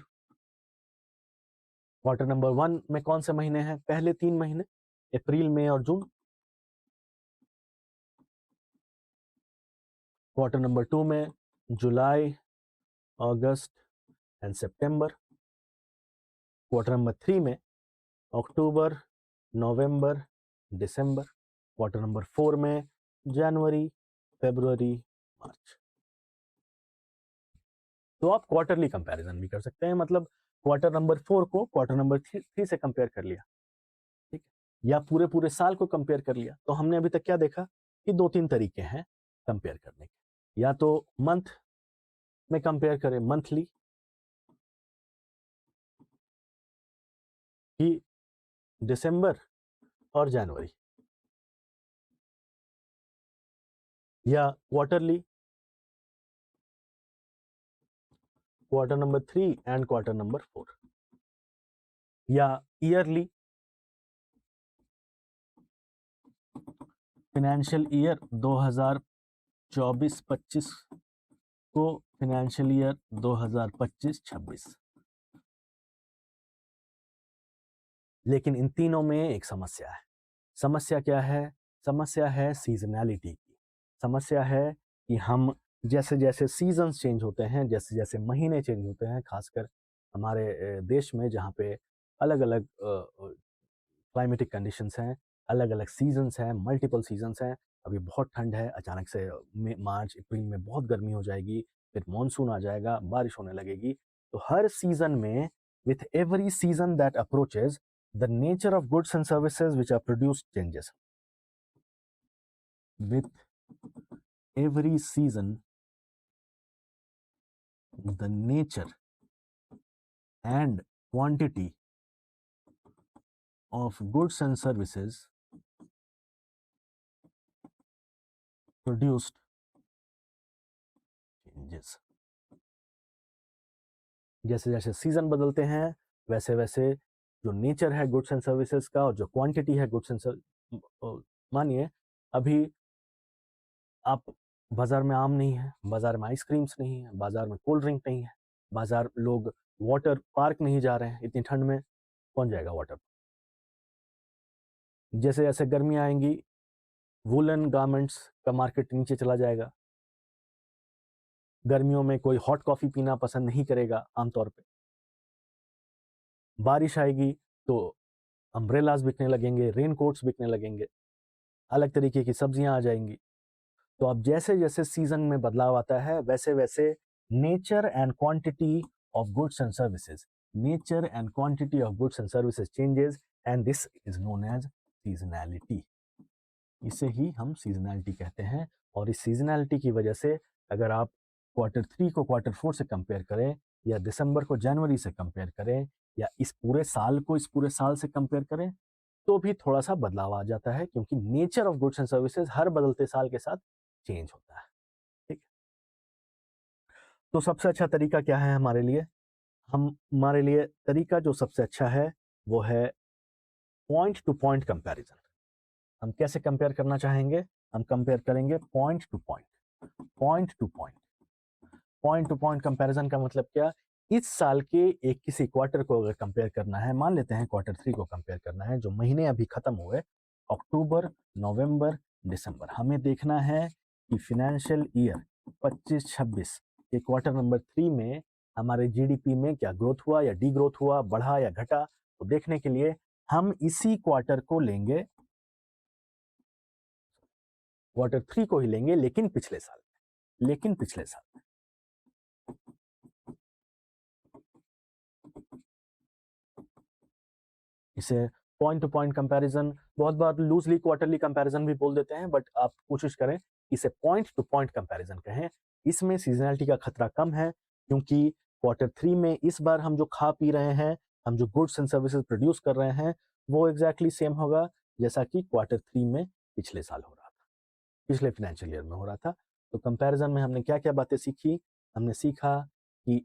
Quarter number 1 में कौन से महीने हैं? पहले 3 महीने, अप्रैल, मई और जून। क्वार्टर नंबर 2 में जुलाई, अगस्त एंड सितंबर। क्वार्टर नंबर 3 में अक्टूबर, नवंबर, दिसंबर। क्वार्टर नंबर 4 में जनवरी, फरवरी, मार्च। तो आप क्वार्टरली कंपैरिजन भी कर सकते हैं, मतलब क्वार्टर नंबर 4 को क्वार्टर नंबर 3 से कंपेयर कर लिया, ठीक है, या पूरे पूरे साल को कंपेयर कर लिया। तो हमने अभी तक क्या देखा कि 2-3 तरीके हैं कंपेयर करने के। या तो मंथ में कंपेयर करें, मंथली, कि दिसंबर और जनवरी, या quarterly, quarter number 3 and quarter number 4, या ईयरली, फाइनेंशियल ईयर 2024-25 को फाइनेंशियल ईयर 2025-26। लेकिन इन तीनों में एक समस्या है। समस्या क्या है? समस्या है सीजनैलिटी की। समस्या है कि हम जैसे जैसे सीजन्स चेंज होते हैं, जैसे जैसे महीने चेंज होते हैं, खासकर हमारे देश में जहाँ पे अलग अलग क्लाइमेटिक कंडीशंस हैं, अलग अलग सीजन्स हैं, मल्टीपल सीजन्स हैं। अभी बहुत ठंड है, अचानक से मार्च अप्रैल में बहुत गर्मी हो जाएगी, फिर मानसून आ जाएगा, बारिश होने लगेगी। तो हर सीजन में, with every season that approaches, the nature of goods and services which are produced changes. With every season, the nature and quantity of goods and services produced changes. जैसे जैसे सीजन बदलते हैं, वैसे वैसे जो नेचर है goods and services का और जो क्वांटिटी है गुड्स एंड, मानिए अभी आप बाजार में आम नहीं है, बाजार में आइसक्रीम्स नहीं है, बाजार में कोल्ड ड्रिंक नहीं है, बाजार लोग वाटर पार्क नहीं जा रहे हैं, इतनी ठंड में कौन जाएगा वाटर? जैसे जैसे गर्मी आएंगी, वूलन गारमेंट्स का मार्केट नीचे चला जाएगा। गर्मियों में कोई हॉट कॉफी पीना पसंद नहीं करेगा आमतौर पे। बारिश आएगी तो अम्ब्रेलाज बिकने लगेंगे, रेन कोट्स बिकने लगेंगे, अलग तरीके की सब्जियां आ जाएंगी। तो अब जैसे जैसे सीजन में बदलाव आता है, वैसे वैसे nature and quantity of goods and services, nature and quantity of goods and services changes, and this is known as seasonality. इसे ही हम सीजनैलिटी कहते हैं। और इस सीजनैलिटी की वजह से अगर आप Q3 को Q4 से कंपेयर करें, या दिसंबर को जनवरी से कंपेयर करें, या इस पूरे साल को इस पूरे साल से कंपेयर करें, तो भी थोड़ा सा बदलाव आ जाता है, क्योंकि nature of goods and services हर बदलते साल के साथ चेंज होता है। ठीक। तो सबसे अच्छा तरीका क्या है हमारे लिए? हमारे लिए तरीका जो सबसे अच्छा है वो है पॉइंट टू पॉइंट कंपैरिजन। हम कैसे कंपेयर करना चाहेंगे? हम कंपेयर करेंगे point two point. Point two point, point two point comparison का मतलब क्या? इस साल के एक किसी क्वार्टर को अगर कंपेयर करना है, मान लेते हैं Q3 को कंपेयर करना है, जो महीने अभी खत्म हुए, अक्टूबर, नवंबर, दिसंबर, हमें देखना है कि फाइनेंशियल ईयर 25-26 के क्वार्टर नंबर 3 में हमारे जीडीपी में क्या ग्रोथ हुआ या डी ग्रोथ हुआ, बढ़ा या घटा। तो देखने के लिए हम इसी क्वार्टर को लेंगे, Q3 को ही लेंगे, लेकिन पिछले साल इसे पॉइंट टू पॉइंट कंपैरिजन, बहुत बार लूजली क्वार्टरली कंपैरिजन भी बोल देते हैं, बट आप कोशिश करें इसे पॉइंट टू पॉइंट कंपैरिजन कहें। इसमें सीजनैलिटी का खतरा कम है, क्योंकि Q3 में इस बार हम जो खा पी रहे हैं, हम जो गुड्स एंड सर्विसेज प्रोड्यूस कर रहे हैं, वो एग्जैक्टली सेम होगा जैसा कि Q3 में पिछले साल हो रहा था, पिछले फाइनेंशियल ईयर में हो रहा था। तो कंपैरिजन में हमने क्या क्या बातें सीखी? हमने सीखा कि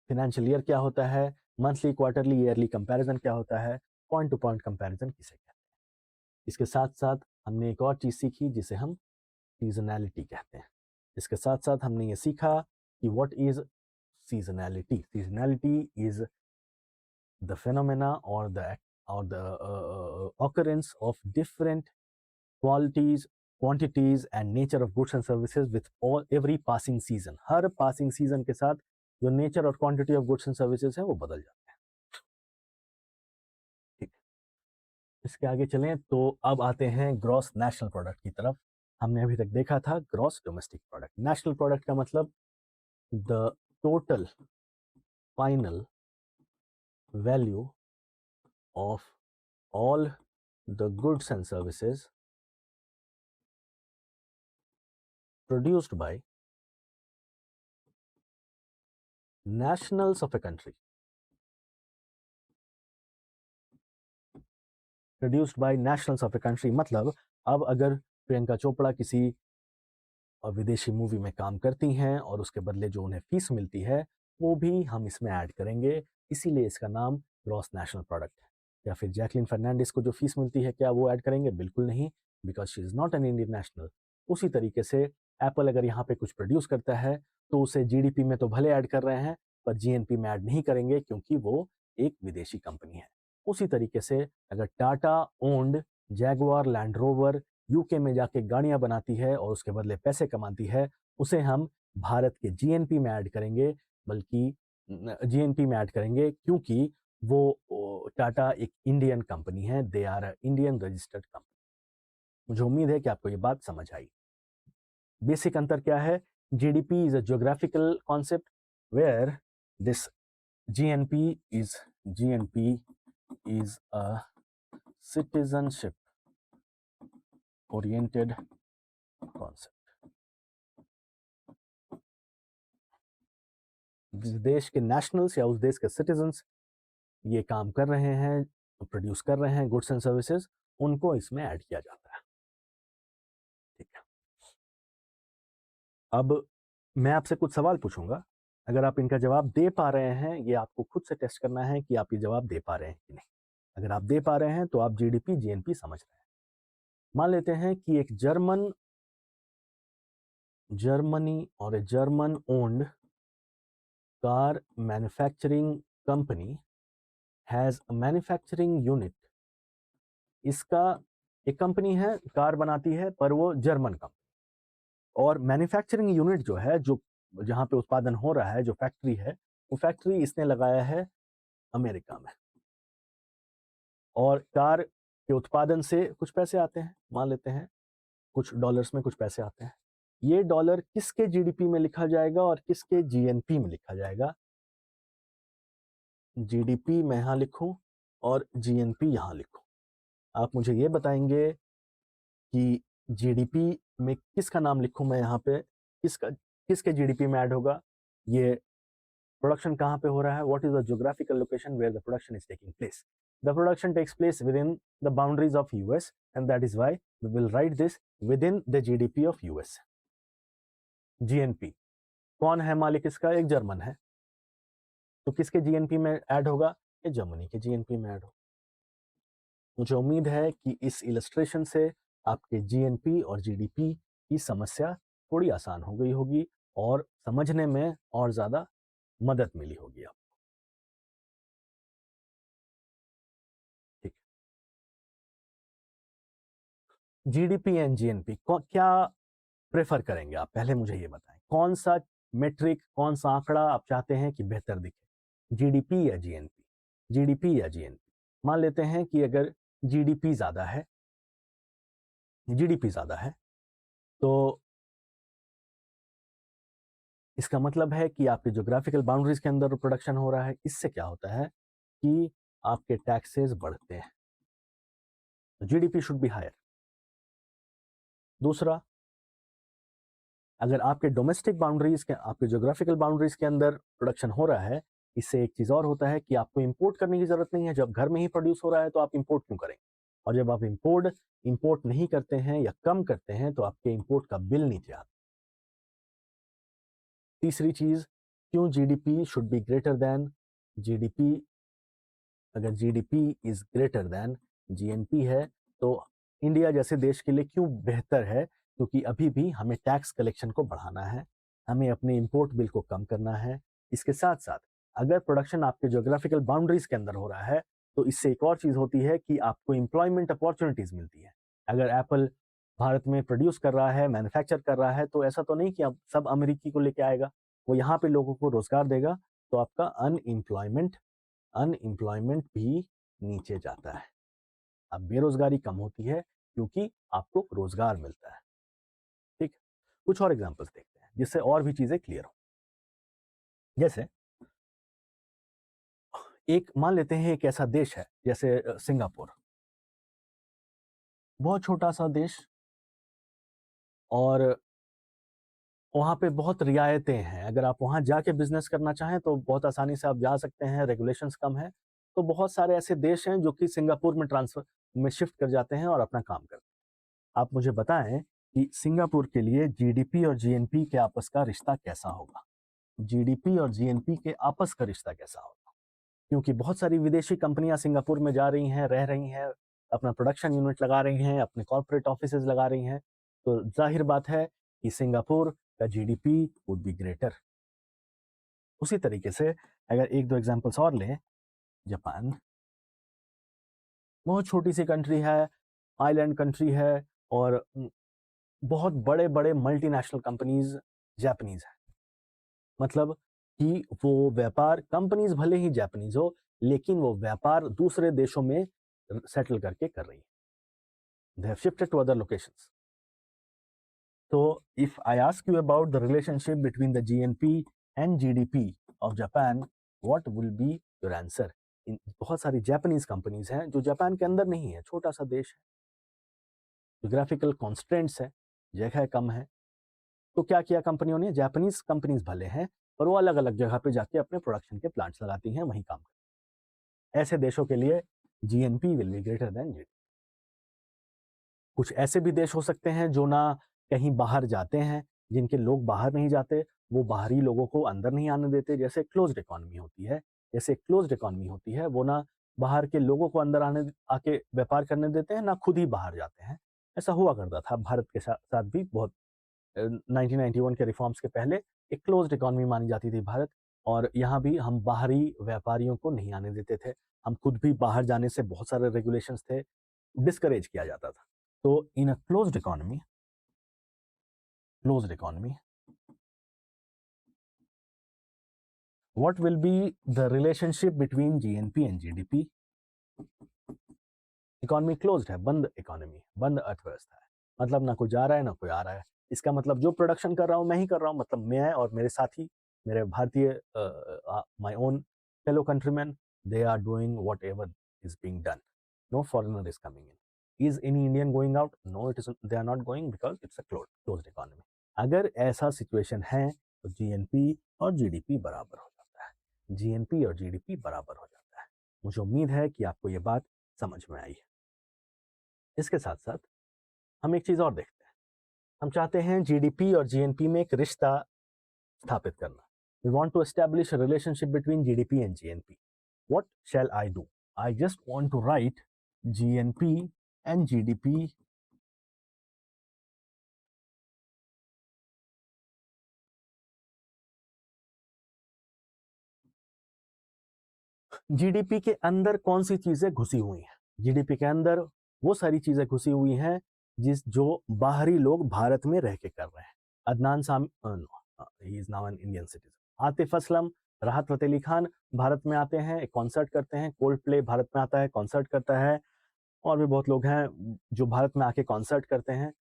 फाइनेंशियल ईयर क्या होता है, मंथली, क्वार्टरली, ईयरली कंपैरिजन क्या होता है, पॉइंट टू पॉइंट कंपैरिजन किसे कहते हैं। इसके साथ साथ हमने एक और चीज सीखी जिसे हम सीजनैलिटी कहते हैं। इसके साथ साथ हमने ये सीखा कि what is seasonality. Seasonality is the phenomena or the occurrence of different qualities, quantities and nature of goods and services with every passing season। Her passing season के साथ जो नेचर और quantity of goods and services है वो बदल जाते हैं। ठीक। इसके आगे चलें तो अब आते हैं ग्रॉस नेशनल प्रोडक्ट की तरफ। हमने अभी तक देखा था gross domestic product. National product का मतलब the total final value of all the goods and services produced by nationals of a country, produced by nationals of a country। मतलब अब अगर प्रियंका चोपड़ा किसी विदेशी मूवी में काम करती हैं और उसके बदले जो उन्हें फीस मिलती है वो भी हम इसमें ऐड करेंगे, इसीलिए इसका नाम ग्रॉस नेशनल प्रोडक्ट है। या फिर जैकलिन फर्नांडिस को जो फीस मिलती है क्या वो ऐड करेंगे? बिल्कुल नहीं, because she is not an Indian national. उसी तरीके से एप्पल अगर यहाँ पे कुछ प्रोड्यूस करता है तो उसे जीडीपी में तो भले ऐड कर रहे हैं पर जीएनपी में ऐड नहीं करेंगे क्योंकि वो एक विदेशी कंपनी है। उसी तरीके से अगर Tata owned Jaguar land rover UK में जाके गाड़ियां बनाती है और उसके बदले पैसे कमाती है, उसे हम भारत के जीएनपी में ऐड करेंगे, बल्कि जीएनपी में ऐड करेंगे क्योंकि वो टाटा एक इंडियन कंपनी है, they are Indian registered company. मुझे उम्मीद है कि आपको ये बात समझ आई। बेसिक अंतर क्या है? GDP is a geographical concept where this GNP is a citizenship oriented concept। जिस देश के नेशनल्स या उस देश के सिटीजन्स ये काम कर रहे हैं, प्रोड्यूस कर रहे हैं गुड्स एंड सर्विसेज, उनको इसमें ऐड किया जाता है। ठीक है, अब मैं आपसे कुछ सवाल पूछूंगा, अगर आप इनका जवाब दे पा रहे हैं, ये आपको खुद से टेस्ट करना है कि आप ये जवाब दे पा रहे हैं कि नहीं। अगर आप दे पा रहे हैं तो आप जीडीपी जीएनपी समझ रहे हैं। मान लेते हैं कि एक जर्मनी और a German owned car manufacturing company has a manufacturing unit. इसका एक कंपनी है, कार बनाती है, पर वो जर्मन कंपनी, और मैन्युफैक्चरिंग यूनिट जो है, जो जहां पे उत्पादन हो रहा है, जो फैक्ट्री है, वो फैक्ट्री इसने लगाया है अमेरिका में। और कार के उत्पादन से कुछ पैसे आते हैं, मान लेते हैं कुछ डॉलर्स में कुछ पैसे आते हैं। ये डॉलर किसके जीडीपी में लिखा जाएगा और किसके जीएनपी में लिखा जाएगा? जीडीपी मैं यहां लिखूं और जीएनपी यहां लिखूं। आप मुझे ये बताएंगे कि जीडीपी में किसका नाम लिखूं मैं यहाँ पे, किसके जीडीपी में ऐड होगा? ये प्रोडक्शन कहाँ पे हो रहा है? What is the geographical location where the production is taking place? The production takes place within the boundaries of US and that is why we will write this within the GDP of US. GNP कौन है मालिक इसका? एक German है, तो किसके GNP में add होगा? ये जर्मनी के जीएनपी में ऐड होगा। मुझे उम्मीद है कि इस इलस्ट्रेशन से आपके जीएनपी और जीडीपी की समस्या थोड़ी आसान हो गई होगी और समझने में और ज्यादा मदद मिली होगी आपको। ठीक, जीडीपी एंड जीएनपी क्या प्रेफर करेंगे आप? पहले मुझे ये बताएं, कौन सा मेट्रिक, कौन सा आंकड़ा आप चाहते हैं कि बेहतर दिखे, जीडीपी या जीएनपी? जीडीपी या जीएनपी? मान लेते हैं कि अगर जीडीपी ज्यादा है, जीडीपी ज्यादा है, तो इसका मतलब है कि आपके ज्योग्राफिकल बाउंड्रीज के अंदर प्रोडक्शन हो रहा है। इससे क्या होता है कि आपके टैक्सेस बढ़ते हैं, जीडीपी शुड बी हायर। दूसरा, अगर आपके डोमेस्टिक बाउंड्रीज के, आपके ज्योग्राफिकल बाउंड्रीज के अंदर प्रोडक्शन हो रहा है, इससे एक चीज और होता है कि आपको इंपोर्ट करने की जरूरत नहीं है। जब घर में ही प्रोड्यूस हो रहा है तो आप इंपोर्ट क्यों करेंगे? और जब आप इंपोर्ट नहीं करते हैं या कम करते हैं तो आपके इंपोर्ट का बिल नीचे आता है। तीसरी चीज, क्यों GDP should be greater than GDP? अगर GDP is greater than GNP है तो इंडिया जैसे देश के लिए क्यों बेहतर है? क्योंकि अभी भी हमें टैक्स कलेक्शन को बढ़ाना है, हमें अपने इंपोर्ट बिल को कम करना है। इसके साथ साथ अगर प्रोडक्शन आपके ज्योग्राफिकल बाउंड्रीज के अंदर हो रहा है तो इससे एक और चीज होती है कि आपको एम्प्लॉयमेंट अपॉर्चुनिटीज मिलती है। अगर एप्पल भारत में प्रोड्यूस कर रहा है, मैन्युफैक्चर कर रहा है, तो ऐसा तो नहीं कि अब सब अमेरिकी को लेके आएगा, वो यहाँ पे लोगों को रोजगार देगा, तो आपका अनएम्प्लॉयमेंट भी नीचे जाता है। अब बेरोजगारी कम होती है क्योंकि आपको रोजगार मिलता है। ठीक, कुछ और एग्जांपल्स देखते हैं जिससे और भी चीजें क्लियर हो। जैसे एक मान लेते हैं एक ऐसा देश है जैसे सिंगापुर, बहुत छोटा सा देश, और वहाँ पे बहुत रियायतें हैं। अगर आप वहाँ जाके बिजनेस करना चाहें तो बहुत आसानी से आप जा सकते हैं, रेगुलेशंस कम है। तो बहुत सारे ऐसे देश हैं जो कि सिंगापुर में शिफ्ट कर जाते हैं और अपना काम करते हैं। आप मुझे बताएं कि सिंगापुर के लिए जीडीपी और जीएनपी के आपस का रिश्ता कैसा होगा? जीडीपी और जीएनपी के आपस का रिश्ता कैसा होगा? क्योंकि बहुत सारी विदेशी कंपनियां सिंगापुर में जा रही हैं, रह रही हैं, अपना प्रोडक्शन यूनिट लगा रही हैं, अपने कॉर्पोरेट ऑफिसेज लगा रही हैं, तो जाहिर बात है कि सिंगापुर का जीडीपी वुड बी ग्रेटर। उसी तरीके से अगर एक दो एग्जांपल्स और लें, जापान बहुत छोटी सी कंट्री है, आइलैंड कंट्री है, और बहुत बड़े बड़े मल्टीनेशनल कंपनीज जापानीज हैं। मतलब कि वो व्यापार, कंपनीज भले ही जापानीज हो, लेकिन वो व्यापार दूसरे देशों में सेटल करके कर रही है। They have shifted to other locations. तो if I ask you about the relationship between the GNP and GDP of Japan, what will be your answer? बहुत सारी जापानीज कंपनीज हैं जो जापान के अंदर नहीं है, छोटा सा देश है, जोग्राफिकल कॉन्स्ट्रेंट्स है, जगह कम है। तो क्या किया कंपनियों ने? जापानीज कंपनीज भले हैं, पर वो अलग अलग जगह पे जाके अपने प्रोडक्शन के प्लांट्स लगाती हैं, वहीं काम करती हैं। ऐसे देशों के लिए GNP will be greater than GDP. कुछ ऐसे भी देश हो सकते हैं जो ना कहीं बाहर जाते हैं, जिनके लोग बाहर नहीं जाते, वो बाहरी लोगों को अंदर नहीं आने देते, जैसे क्लोज्ड इकोनॉमी होती है। जैसे क्लोज्ड इकोनॉमी होती है, वो ना बाहर के लोगों को अंदर आने आके व्यापार करने देते हैं, ना खुद ही बाहर जाते हैं। ऐसा हुआ करता था भारत के साथ भी। बहुत 1991 के रिफॉर्म्स के पहले एक क्लोज्ड इकोनॉमी मानी जाती थी भारत, और यहाँ भी हम बाहरी व्यापारियों को नहीं आने देते थे। हम खुद भी बाहर जाने से बहुत सारे रेगुलेशंस थे, डिस्करेज किया जाता था। तो in a closed economy, what will be the relationship between GNP and GDP? Economy closed है, बंद इकोनॉमी, बंद अर्थव्यवस्था है। मतलब ना कोई जा रहा है ना कोई आ रहा है। इसका मतलब जो प्रोडक्शन कर रहा हूँ मैं ही कर रहा हूँ, मतलब मैं और मेरे साथी, मेरे भारतीय, my own fellow countryman, they are doing whatever is being done. No foreigner is coming in. Is any Indian going out? No, it is, they are not going, because it's a closed economy. अगर ऐसा situation है तो GNP और GDP बराबर हो जाता है। GNP और जीडीपी बराबर हो जाता है। मुझे उम्मीद है कि आपको ये बात समझ में आई है। इसके साथ साथ हम एक चीज और देखते हैं। हम चाहते हैं जीडीपी और जीएनपी में एक रिश्ता स्थापित करना। We want to establish a relationship between GDP and GNP. What shall I do? I just want to write GNP and GDP GDP के अंदर कौन सी चीजें घुसी हुई हैं? जीडीपी के अंदर वो सारी चीजें घुसी हुई हैं जो बाहरी लोग भारत में रह के कर रहे हैं। Adnan Sami, he is now an Indian citizen. Atif Aslam, Rahat Fateh Ali Khan Bharat में आते हैं, एक कॉन्सर्ट करते हैं। कोल्ड प्ले भारत में आता है, कॉन्सर्ट करता है। और भी बहुत लोग हैं जो भारत में आके कॉन्सर्ट करते हैं।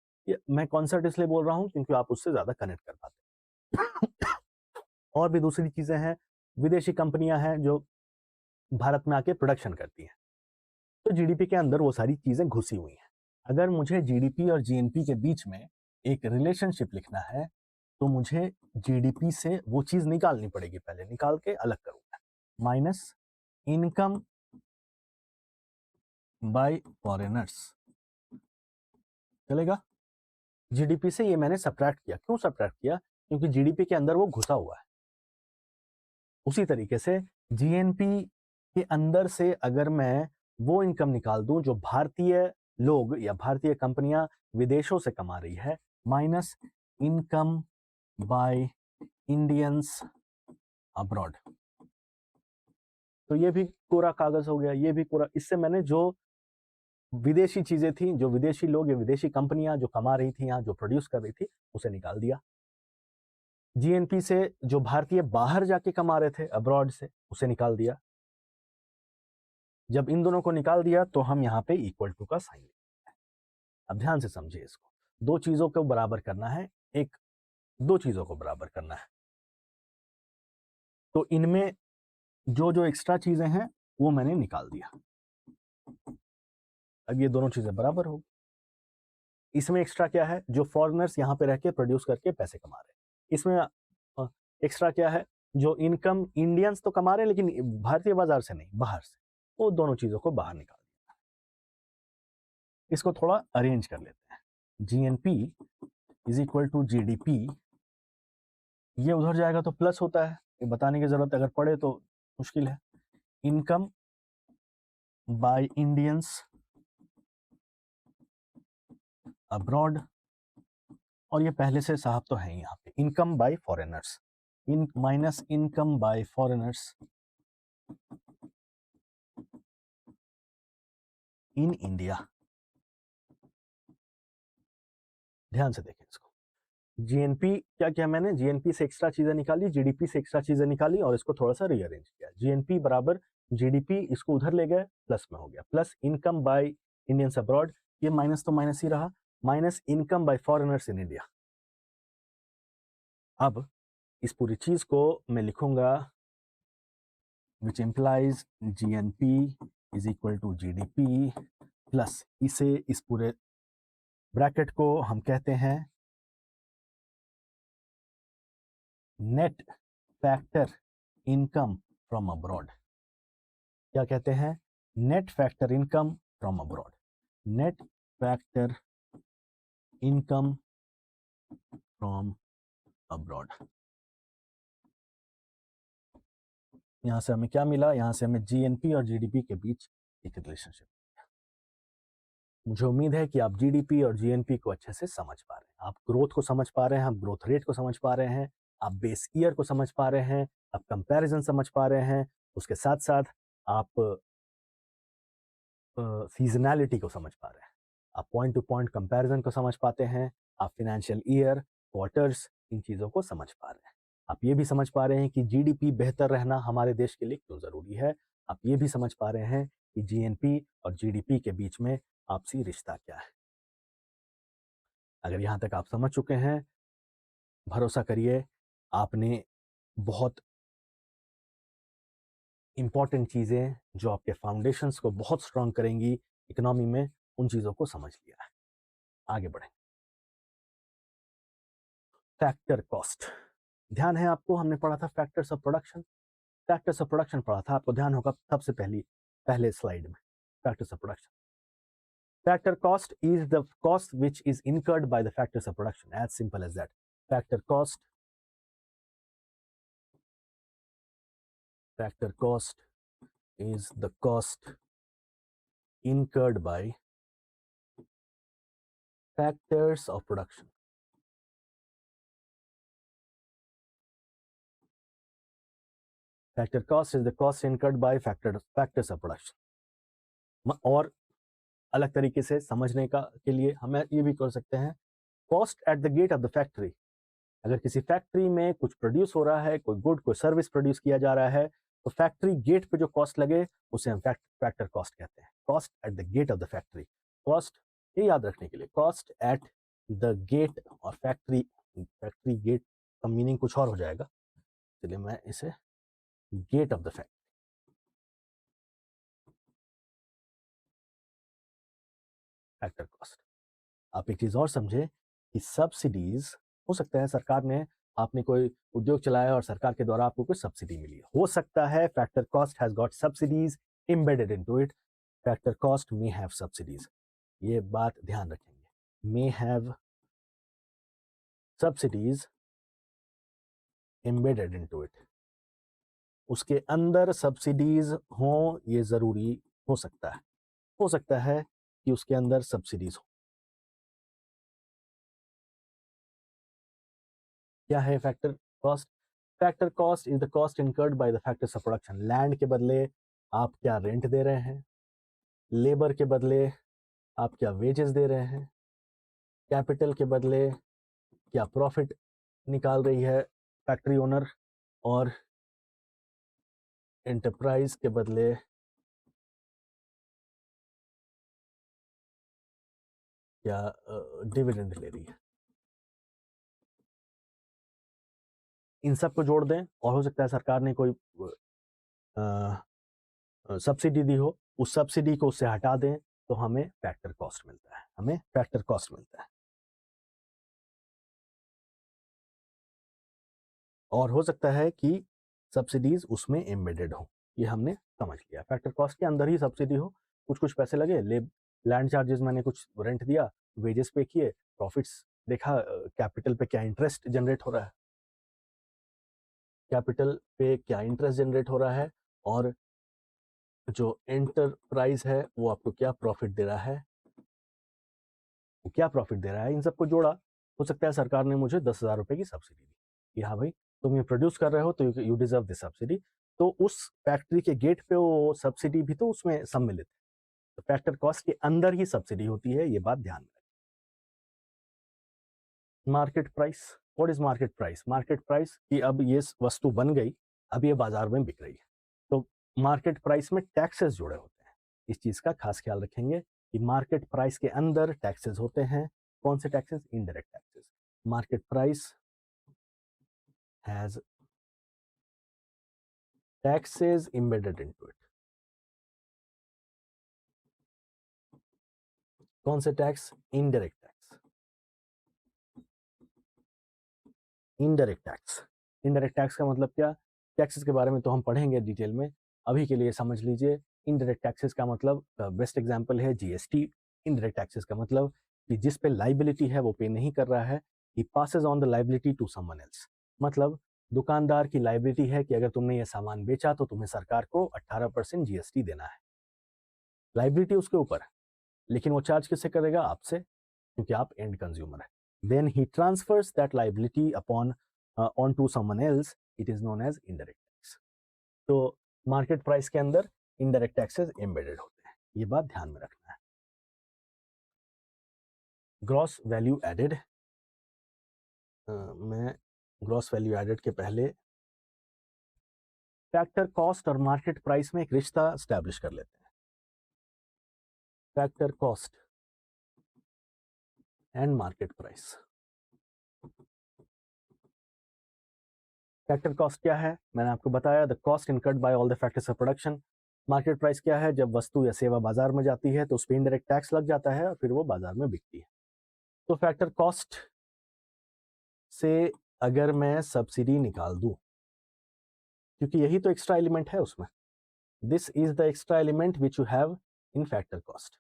मैं कॉन्सर्ट इसलिए बोल रहा हूँ क्योंकि आप उससे ज्यादा कनेक्ट कर पाते हैं। और भी दूसरी चीजें हैं, विदेशी कंपनियां हैं जो भारत में आके प्रोडक्शन करती हैं। तो जीडीपी के अंदर वो सारी चीजें घुसी हुई हैं। अगर मुझे जीडीपी और जीएनपी के बीच में एक रिलेशनशिप लिखना है, तो मुझे जीडीपी से वो चीज निकालनी पड़ेगी, पहले निकाल के अलग करूंगा। माइनस इनकम बाय फॉरेनर्स, चलेगा? जीडीपी से ये मैंने सब्ट्रैक्ट किया। क्यों सब्ट्रैक्ट किया? क्योंकि जीडीपी के अंदर वो घुसा हुआ है। उसी तरीके से जीएनपी के अंदर से अगर मैं वो इनकम निकाल दूं जो भारतीय लोग या भारतीय कंपनियां विदेशों से कमा रही है, minus income by Indians abroad, तो ये भी कोरा कागज हो गया, ये भी कोरा। इससे मैंने जो विदेशी चीजें थी, जो विदेशी लोग या विदेशी कंपनियां जो कमा रही थी, यहाँ जो प्रोड्यूस कर रही थी, उसे निकाल दिया। जीएनपी से जो भारतीय बाहर जाके कमा रहे थे अब्रॉड से, उसे निकाल दिया। जब इन दोनों को निकाल दिया तो हम यहाँ पे इक्वल टू का साइन लिखते हैं। अब ध्यान से समझिए इसको। दो चीजों को बराबर करना है, दो चीजों को बराबर करना है। तो इनमें जो जो एक्स्ट्रा चीजें हैं वो मैंने निकाल दिया। अब ये दोनों चीजें बराबर हो। इसमें एक्स्ट्रा क्या है? जो फॉरेनर्स यहाँ पे रह के प्रोड्यूस करके पैसे कमा रहे हैं। इसमें एक्स्ट्रा क्या है? जो इनकम इंडियंस तो कमा रहे हैं लेकिन भारतीय बाजार से नहीं, बाहर से, वो दोनों चीजों को बाहर निकाल दिया। इसको थोड़ा अरेंज कर लेते हैं। GNP is equal to GDP, ये उधर जाएगा तो प्लस होता है, ये बताने की जरूरत अगर पड़े तो मुश्किल है। इनकम बाय इंडियंस अब्रॉड, और ये पहले से साहब तो है यहाँ पे, income by foreigners, in minus income by foreigners in India. ध्यान से देखें इसको, जीएनपी क्या किया मैंने, जीएनपी से एक्स्ट्रा चीजें निकाली, जीडीपी से एक्स्ट्रा चीजें निकाली और इसको थोड़ा सा रीअरेंज किया। जीएनपी बराबर जीडीपी, इसको उधर ले गए, प्लस में हो गया, plus income by Indians abroad, ये माइनस तो माइनस ही रहा, minus income by foreigners in India. अब इस पूरी चीज को मैं लिखूंगा which implies GNP is equal to GDP plus, इसे इस पूरे ब्रैकेट को हम कहते हैं net factor income from abroad. क्या कहते हैं? Net factor income from abroad. Net factor income from abroad. यहां से हमें क्या मिला? यहां से हमें जीएनपी और जीडीपी के बीच एक रिलेशनशिप। मुझे उम्मीद है कि आप जीडीपी और जीएनपी को अच्छे से समझ पा रहे हैं, आप ग्रोथ को समझ पा रहे हैं, आप ग्रोथ रेट को समझ पा रहे हैं, आप बेस ईयर को समझ पा रहे हैं, आप कंपैरिजन समझ पा रहे हैं, उसके साथ साथ आप सीजनैलिटी को समझ पा रहे हैं, आप पॉइंट टू पॉइंट कंपैरिजन को समझ पाते हैं, आप फिनेंशियल ईयर, क्वार्टर्स, इन चीज़ों को समझ पा रहे हैं। आप ये भी समझ पा रहे हैं कि जीडीपी बेहतर रहना हमारे देश के लिए क्यों ज़रूरी है। आप ये भी समझ पा रहे हैं कि जीएनपी और जीडीपी के बीच में आपसी रिश्ता क्या है। अगर यहाँ तक आप समझ चुके हैं, भरोसा करिए आपने बहुत इंपॉर्टेंट चीज़ें जो आपके फाउंडेशंस को बहुत स्ट्रांग करेंगी इकोनॉमी में, उन चीज़ों को समझ लिया है। आगे बढ़ें। फैक्टर कॉस्ट, ध्यान है आपको, हमने पढ़ा था factors of production. Factors of production पढ़ा था, आपको ध्यान होगा सबसे पहले स्लाइड में। Factors of production, factor cost is the cost which is incurred by the factors of production, as simple as that. Factor cost is the cost incurred by factors of production. Factor cost is the cost incurred by factors of production. और अलग तरीके से समझने के लिए हमें ये भी कर सकते हैं, cost at the gate of the factory. अगर किसी फैक्ट्री में कुछ प्रोड्यूस हो रहा है, कोई गुड, कोई सर्विस प्रोड्यूस किया जा रहा है, तो फैक्ट्री गेट पे जो कॉस्ट लगे उसे हम फैक्टर कॉस्ट कहते हैं। Cost at the gate of the factory, cost, ये याद रखने के लिए, कॉस्ट एट द गेट, और फैक्ट्री गेट का मीनिंग कुछ और हो जाएगा, चलिए मैं इसे gate of the factor cost. आप एक चीज और समझे कि सब्सिडीज, हो सकता है सरकार ने, आपने कोई उद्योग चलाया और सरकार के द्वारा आपको कोई सब्सिडी मिली, हो सकता है factor cost has got subsidies embedded into it. Factor cost may have subsidies, ये बात ध्यान रखेंगे, may have subsidies embedded into it, उसके अंदर सब्सिडीज हो, ये जरूरी हो सकता है कि उसके अंदर सब्सिडीज हो। क्या है factor cost? Factor cost is the cost incurred by the factors of production. Land के बदले आप क्या रेंट दे रहे हैं, लेबर के बदले आप क्या वेजेस दे रहे हैं, कैपिटल के बदले क्या प्रॉफिट निकाल रही है फैक्ट्री ओनर, और एंटरप्राइज के बदले क्या डिविडेंड ले रही है। इन सब को जोड़ दें, और हो सकता है सरकार ने कोई सब्सिडी दी हो, उस सब्सिडी को उससे हटा दें, तो हमें फैक्टर कॉस्ट मिलता है, और हो सकता है कि सब्सिडीज उसमें एम्बेडेड हो, ये हमने समझ लिया। फैक्टर कॉस्ट के अंदर ही सब्सिडी हो, कुछ कुछ पैसे लगे, लैंड चार्जेस मैंने कुछ रेंट दिया, वेजेस पे किए, प्रॉफिट्स देखा, कैपिटल पे क्या इंटरेस्ट जनरेट हो रहा है, और जो एंटरप्राइज है वो आपको क्या प्रॉफिट दे रहा है, वो क्या प्रॉफिट दे रहा है, इन सबको जोड़ा। हो सकता है सरकार ने मुझे 10,000 रुपए की सब्सिडी दी कि हाँ भाई तुम ये प्रोड्यूस कर रहे हो तो यू डिजर्व दिस सब्सिडी, तो उस फैक्ट्री के गेट पे वो सब्सिडी भी तो उसमें सम्मिलित है, तो फैक्टर कॉस्ट के अंदर ही सब्सिडी होती है, ये बात ध्यान में रखें। Market price, what is market price? Market price कि अब ये वस्तु बन गई, अब ये बाजार में बिक रही है, तो मार्केट प्राइस में टैक्सेस जुड़े होते हैं। इस चीज का खास ख्याल रखेंगे कि मार्केट प्राइस के अंदर टैक्सेस होते हैं। कौन से taxes? Indirect taxes. Market price has taxes embedded into it. कौन से tax? Indirect tax. Indirect tax, indirect tax का मतलब क्या? टैक्सेस के बारे में तो हम पढ़ेंगे डिटेल में, अभी के लिए समझ लीजिए इनडायरेक्ट टैक्सेस का मतलब, बेस्ट एग्जांपल है जीएसटी। इनडायरेक्ट टैक्सेस का मतलब कि जिस पे लाइबिलिटी है वो पे नहीं कर रहा है, he passes on the liability to someone else. मतलब दुकानदार की लाइबिलिटी है कि अगर तुमने ये सामान बेचा तो तुम्हें सरकार को 18% जीएसटी देना है, लाइबिलिटी उसके ऊपर है, लेकिन वो चार्ज किससे करेगा? आपसे, क्योंकि आप एंड कंज्यूमर है। Then he transfers that liability upon on to someone else, it is known as indirect tax. तो मार्केट प्राइस के अंदर इनडायरेक्ट टैक्सेस एम्बेडेड होते हैं, ये बात ध्यान में रखना है। ग्रॉस वैल्यू एडेड, मैं ग्रॉस वैल्यू एडेड के पहले फैक्टर कॉस्ट और मार्केट प्राइस में एक रिश्ता स्टैब्लिश कर लेते हैं। Factor cost and market price. Factor cost क्या है? मैंने आपको बताया, the cost incurred by all the factors of production. Market price क्या है? जब वस्तु या सेवा बाजार में जाती है तो उस पर इनडायरेक्ट टैक्स लग जाता है और फिर वो बाजार में बिकती है। तो फैक्टर कॉस्ट से अगर मैं सब्सिडी निकाल दूं, क्योंकि यही तो एक्स्ट्रा एलिमेंट है उसमें, this is the extra element which you have in factor cost,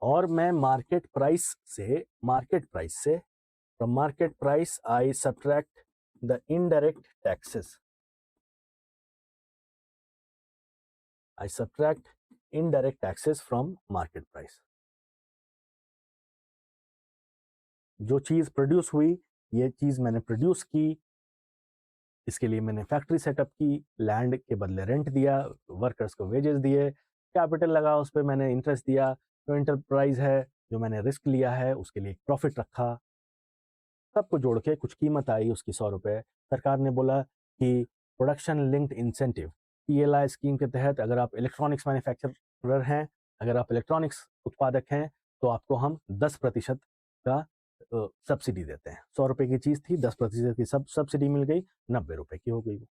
और मैं मार्केट प्राइस से from market price I subtract the indirect taxes, I subtract indirect taxes from market price. जो चीज प्रोड्यूस हुई, ये चीज मैंने प्रोड्यूस की, इसके लिए मैंने फैक्ट्री सेटअप की, लैंड के बदले रेंट दिया, वर्कर्स को वेजेस दिए, कैपिटल लगा, उस पर मैंने इंटरेस्ट दिया, जो एंटरप्राइज है, जो मैंने रिस्क लिया है उसके लिए प्रॉफिट रखा, सबको जोड़ के कुछ कीमत आई उसकी 100 रुपए। सरकार ने बोला कि production linked incentive, PLI scheme के तहत अगर आप इलेक्ट्रॉनिक्स मैन्युफैक्चरर हैं, अगर आप इलेक्ट्रॉनिक्स उत्पादक हैं, तो आपको हम 10% का सब्सिडी देते हैं। 100 रुपए की चीज थी, 10% की सब्सिडी मिल गई, 90 रुपए की हो गई वो।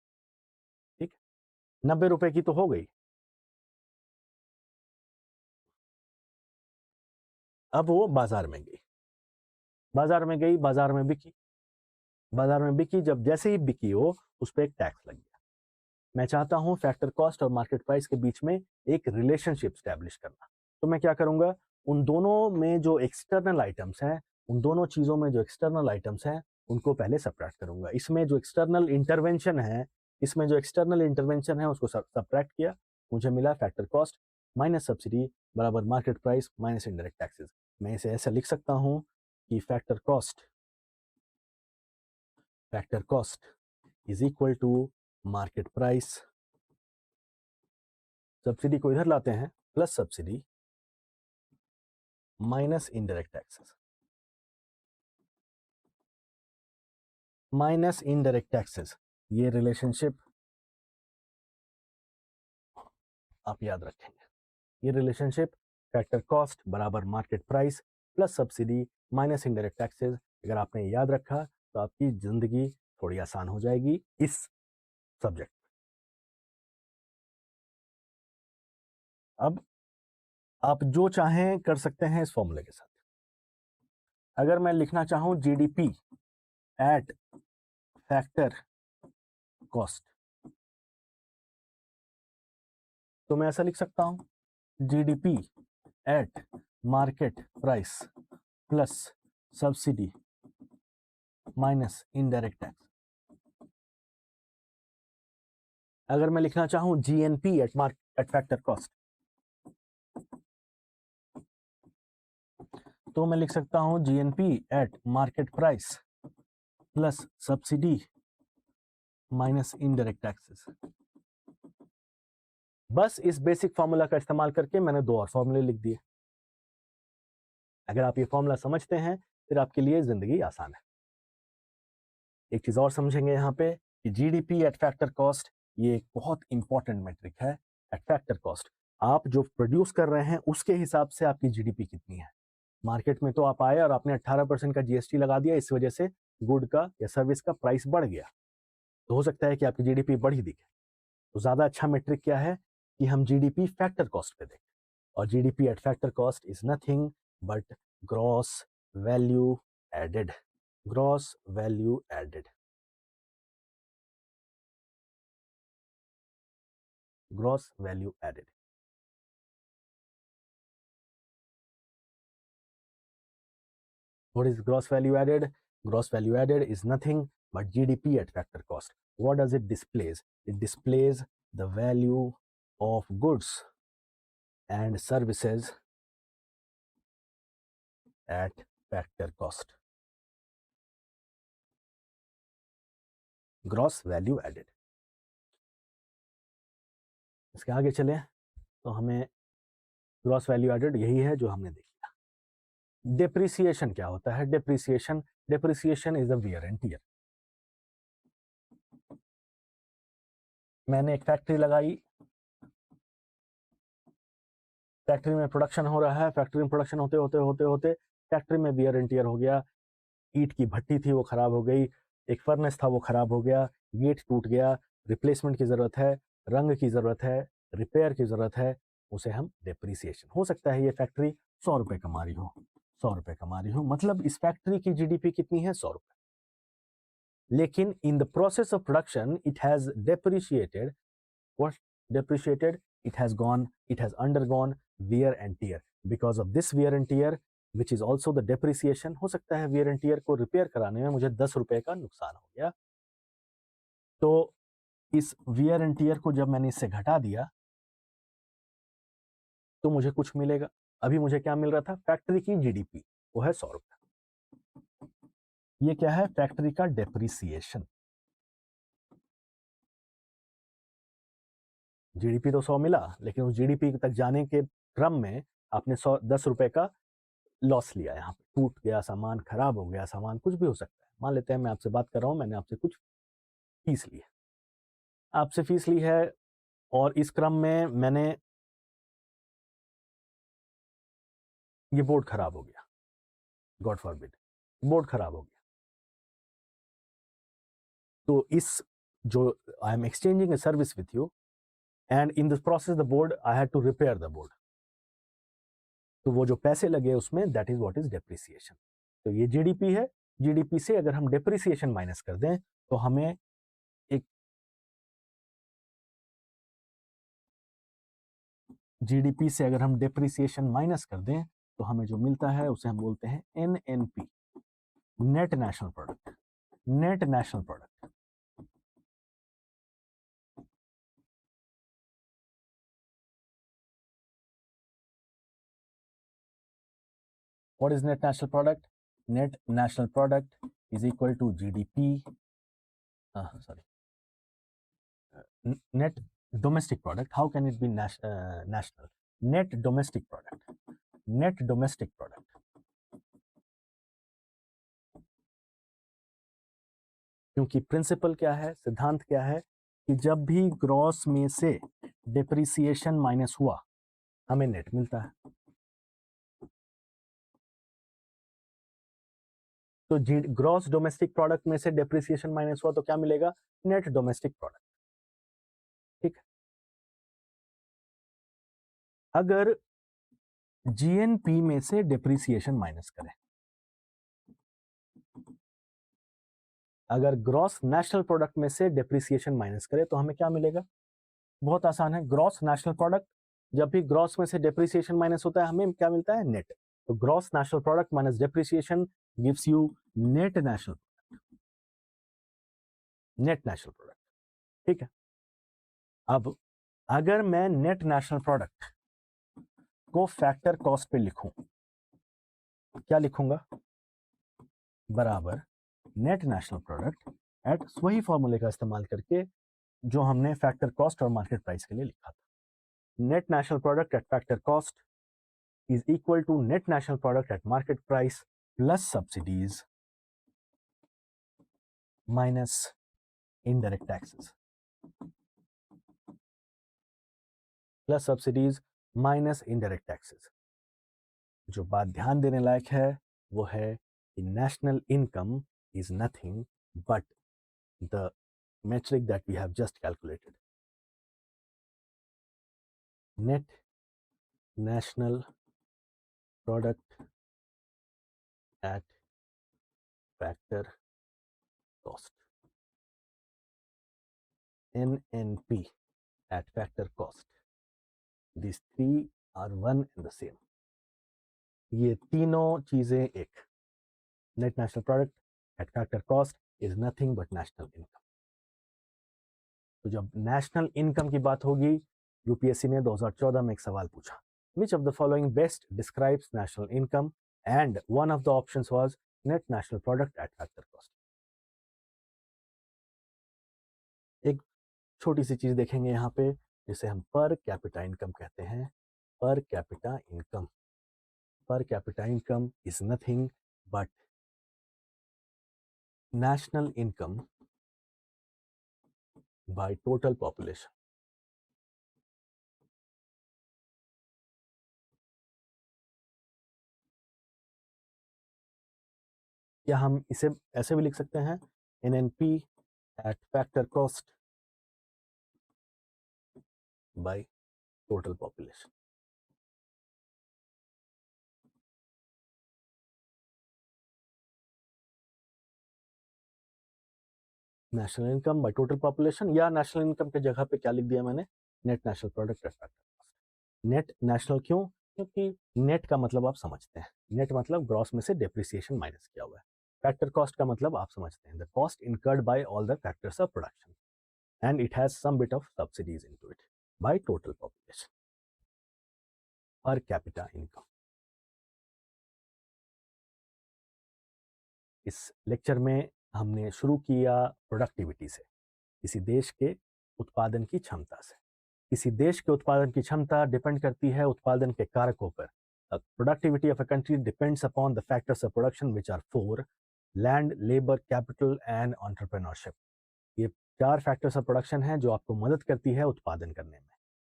ठीक, 90 रुपए की तो हो गई। अब वो बाजार में गई, बाजार में बिकी, जब जैसे ही बिकी हो उस पर एक टैक्स लग गया। मैं चाहता हूं फैक्टर कॉस्ट और मार्केट प्राइस के बीच में एक रिलेशनशिप स्टैब्लिश करना, तो मैं क्या करूंगा, उन दोनों में जो एक्सटर्नल आइटम्स हैं, उन दोनों चीजों में जो एक्सटर्नल आइटम्स हैं उनको पहले सब्ट्रैक्ट करूंगा। इसमें जो एक्सटर्नल इंटरवेंशन है उसको सब्ट्रैक्ट किया, मुझे मिला फैक्टर कॉस्ट माइनस सब्सिडी बराबर market price minus indirect taxes. मैं इसे ऐसा लिख सकता हूं कि factor cost is equal to market price, subsidy को इधर लाते हैं, plus subsidy minus indirect taxes, minus indirect taxes. ये रिलेशनशिप आप याद रखेंगे, ये रिलेशनशिप फैक्टर कॉस्ट बराबर market price plus subsidy minus indirect taxes, अगर आपने याद रखा तो आपकी जिंदगी थोड़ी आसान हो जाएगी इस सब्जेक्ट। अब आप जो चाहें कर सकते हैं इस फॉर्मूले के साथ। अगर मैं लिखना चाहूं जीडीपी एट फैक्टर कॉस्ट, तो मैं ऐसा लिख सकता हूं, GDP at market price plus subsidy minus indirect tax. अगर मैं लिखना चाहूं जीएनपी एट फैक्टर कॉस्ट, तो मैं लिख सकता हूं GNP eight market price plus subsidy minus indirect taxes. बस इस बेसिक फॉर्मूला का इस्तेमाल करके मैंने दो और फॉर्मूले लिख दिए। अगर आप ये फॉर्मूला समझते हैं फिर आपके लिए जिंदगी आसान है। एक चीज और समझेंगे यहाँ पे कि जीडीपी एट फैक्टर कॉस्ट ये एक बहुत इंपॉर्टेंट मेट्रिक है। एट फैक्टर कॉस्ट आप जो प्रोड्यूस कर रहे हैं उसके हिसाब से आपकी जीडीपी कितनी है। मार्केट में तो आप आए और आपने 18% का जीएसटी लगा दिया, इस वजह से गुड का या सर्विस का प्राइस बढ़ गया, तो हो सकता है कि आपकी जीडीपी बढ़ी दिखे। तो ज्यादा अच्छा मेट्रिक क्या है कि हम जीडीपी फैक्टर कॉस्ट पे देखें, और GDP at factor cost is nothing but gross value added. Gross value added, gross value added. What is gross value added? Gross value added is nothing but GDP at factor cost. What does it displays? It displays the value of goods and services at factor cost. Gross value added. इसके आगे चले तो हमें gross value added यही है जो हमने देख लिया। डेप्रिसिएशन क्या होता है? Depreciation is the wear and tear. मैंने एक फैक्ट्री लगाई, फैक्ट्री में प्रोडक्शन हो रहा है, फैक्ट्री में प्रोडक्शन होते होते होते होते फैक्ट्री में वियर एंड टियर हो गया। ईंट की भट्टी थी वो खराब हो गई, एक फर्नेस था वो खराब हो गया, गेट टूट गया, रिप्लेसमेंट की ज़रूरत है, रंग की ज़रूरत है, रिपेयर की ज़रूरत है, उसे हम डेप्रिसिएशन। हो सकता है ये फैक्ट्री 100 रुपये कमा रही हो, 100 रुपये कमा रही हो, मतलब इस फैक्ट्री की जीडीपी कितनी है? 100 रुपये। लेकिन in the process of production it has depreciated. what depreciated? It has undergone wear and tear. Because of this wear and tear which is also the depreciation, हो सकता है wear and tear को repair कराने में मुझे 10 रुपए का नुकसान हो गया। तो इस wear and tear को जब मैंने इससे घटा दिया तो मुझे कुछ मिलेगा। अभी मुझे क्या मिल रहा था? फैक्ट्री की जीडीपी, वो है 100 रुपए। ये क्या है? फैक्ट्री का डेप्रिसिएशन। जीडीपी तो 100 मिला, लेकिन उस जीडीपी तक जाने के क्रम में आपने 10 रुपए का लॉस लिया। यहाँ पे टूट गया सामान, खराब हो गया सामान, कुछ भी हो सकता है। मान लेते हैं मैं आपसे बात कर रहा हूँ, मैंने आपसे कुछ फीस ली है, आपसे फीस ली है, और इस क्रम में मैंने ये बोर्ड खराब हो गया, गॉड फॉरबिड बोर्ड खराब हो गया, तो इस जो I am exchanging a service with you and in this process the board I had to repair the board, तो वो जो पैसे लगे उसमें, that is what is depreciation. तो ये जीडीपी है, जीडीपी से अगर हम डेप्रिसिएशन माइनस कर दें तो हमें एक जीडीपी से अगर हम डेप्रिसिएशन माइनस कर दें तो हमें जो मिलता है उसे हम बोलते हैं NNP, net national product. Net national product, what is net national product? Net national product is equal to GDP, sorry, net domestic product. How can it be national? Net domestic product, net domestic product. क्योंकि principle क्या है, सिद्धांत क्या है कि जब भी gross में से डिप्रिसिएशन माइनस हुआ हमें नेट मिलता है। तो ग्रॉस डोमेस्टिक प्रोडक्ट में से डिप्रिसिएशन माइनस हुआ तो क्या मिलेगा? Net domestic product. ठीक है, अगर जीएनपी में से डिप्रिसिएशन माइनस करें, अगर ग्रॉस नेशनल प्रोडक्ट में से डिप्रिसिएशन माइनस करें तो हमें क्या मिलेगा? बहुत आसान है, ग्रॉस नेशनल प्रोडक्ट, जब भी ग्रॉस में से डिप्रिसिएशन माइनस होता है हमें क्या मिलता है? नेट। तो gross national product minus depreciation gives you net national, net national product. ठीक है, अब अगर मैं नेट नेशनल प्रोडक्ट को फैक्टर कॉस्ट पे लिखूं क्या लिखूंगा, बराबर नेट नेशनल प्रोडक्ट एट वही फॉर्मूले का इस्तेमाल करके जो हमने फैक्टर कॉस्ट और मार्केट प्राइस के लिए लिखा था। Net national product at factor cost is equal to net national product at market price plus subsidies minus indirect taxes. Plus subsidies minus indirect taxes. जो बात ध्यान देने लायक है वो है कि national income is nothing but the metric that we have just calculated. Net national product at factor cost. NNP at factor cost. These three are one and the same. ये तीनों चीजें एक, net national product at factor cost is nothing but national income. तो जब national income की बात होगी, UPSC ने 2014 में एक सवाल पूछा, which of the following best describes national income, and one of the options was net national product at factor cost. एक छोटी सी चीज देखेंगे यहाँ पे जिसे हम पर कैपिटा इनकम कहते हैं। पर capita income, per capita income is nothing but national income by total population. या हम इसे ऐसे भी लिख सकते हैं, NNP at factor cost by total population. National income by total population, या नेशनल इनकम के जगह पे क्या लिख दिया मैंने, net national product at factor cost. Net national क्यों, क्योंकि नेट का मतलब आप समझते हैं, नेट मतलब ग्रॉस में से डेप्रिसिएशन माइनस किया हुआ है। फैक्टर कॉस्ट का मतलब आप समझते हैं, the cost incurred by all the factors of production and it has some bit of subsidies into it by total population. Per capita income. इस लेक्चर में हमने शुरू किया प्रोडक्टिविटी से, किसी देश के उत्पादन की क्षमता से। किसी देश के उत्पादन की क्षमता डिपेंड करती है उत्पादन के कारकों पर। Productivity of a country depends upon the factors of production which are 4: land, labour, capital and entrepreneurship. ये 4 फैक्टर्स ऑफ प्रोडक्शन हैं जो आपको मदद करती है उत्पादन करने में।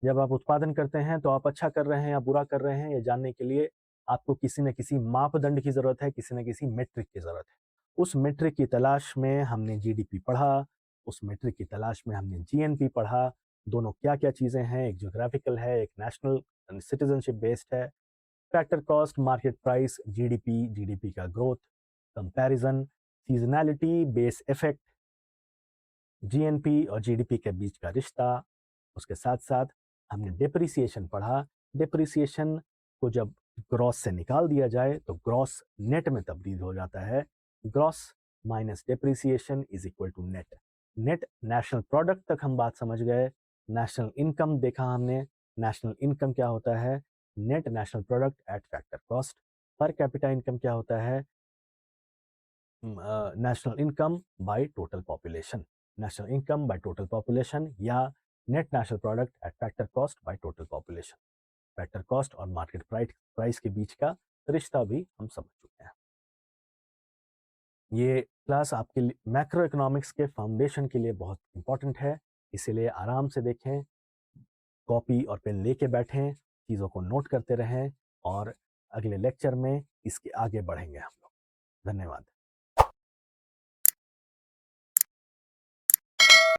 जब आप उत्पादन करते हैं तो आप अच्छा कर रहे हैं या बुरा कर रहे हैं ये जानने के लिए आपको किसी न किसी मापदंड की ज़रूरत है, किसी न किसी मेट्रिक की ज़रूरत है। उस मेट्रिक की तलाश में हमने जीडीपी पढ़ा, उस मेट्रिक की तलाश में हमने जीएनपी पढ़ा। दोनों क्या-क्या चीज़ें हैं, एक ज्योग्राफिकल है, एक नेशनल सिटीजनशिप बेस्ड है। Factor cost, market price, GDP, GDP का growth, comparison, seasonality, base effect, GNP और जीडीपी के बीच का रिश्ता। उसके साथ साथ हमने डेप्रिसिएशन पढ़ा। डेप्रिसिएशन को जब ग्रॉस से निकाल दिया जाए तो ग्रॉस नेट में तब्दील हो जाता है। Gross minus depreciation is equal to net. Net national product तक हम बात समझ गए। नेशनल इनकम देखा हमने, नेशनल इनकम क्या होता है, net national product at factor cost. Per capita income क्या होता है, national income by total population. National income by total population या net national product at factor cost by total population. Factor cost और market price के बीच का रिश्ता भी हम समझ चुके हैं। ये क्लास आपके लिए मैक्रो इकोनॉमिक्स के फाउंडेशन के लिए बहुत इंपॉर्टेंट है, इसीलिए आराम से देखें, कॉपी और पेन लेके बैठें, चीज़ों को नोट करते रहें और अगले लेक्चर में इसके आगे बढ़ेंगे हम लोग। धन्यवाद।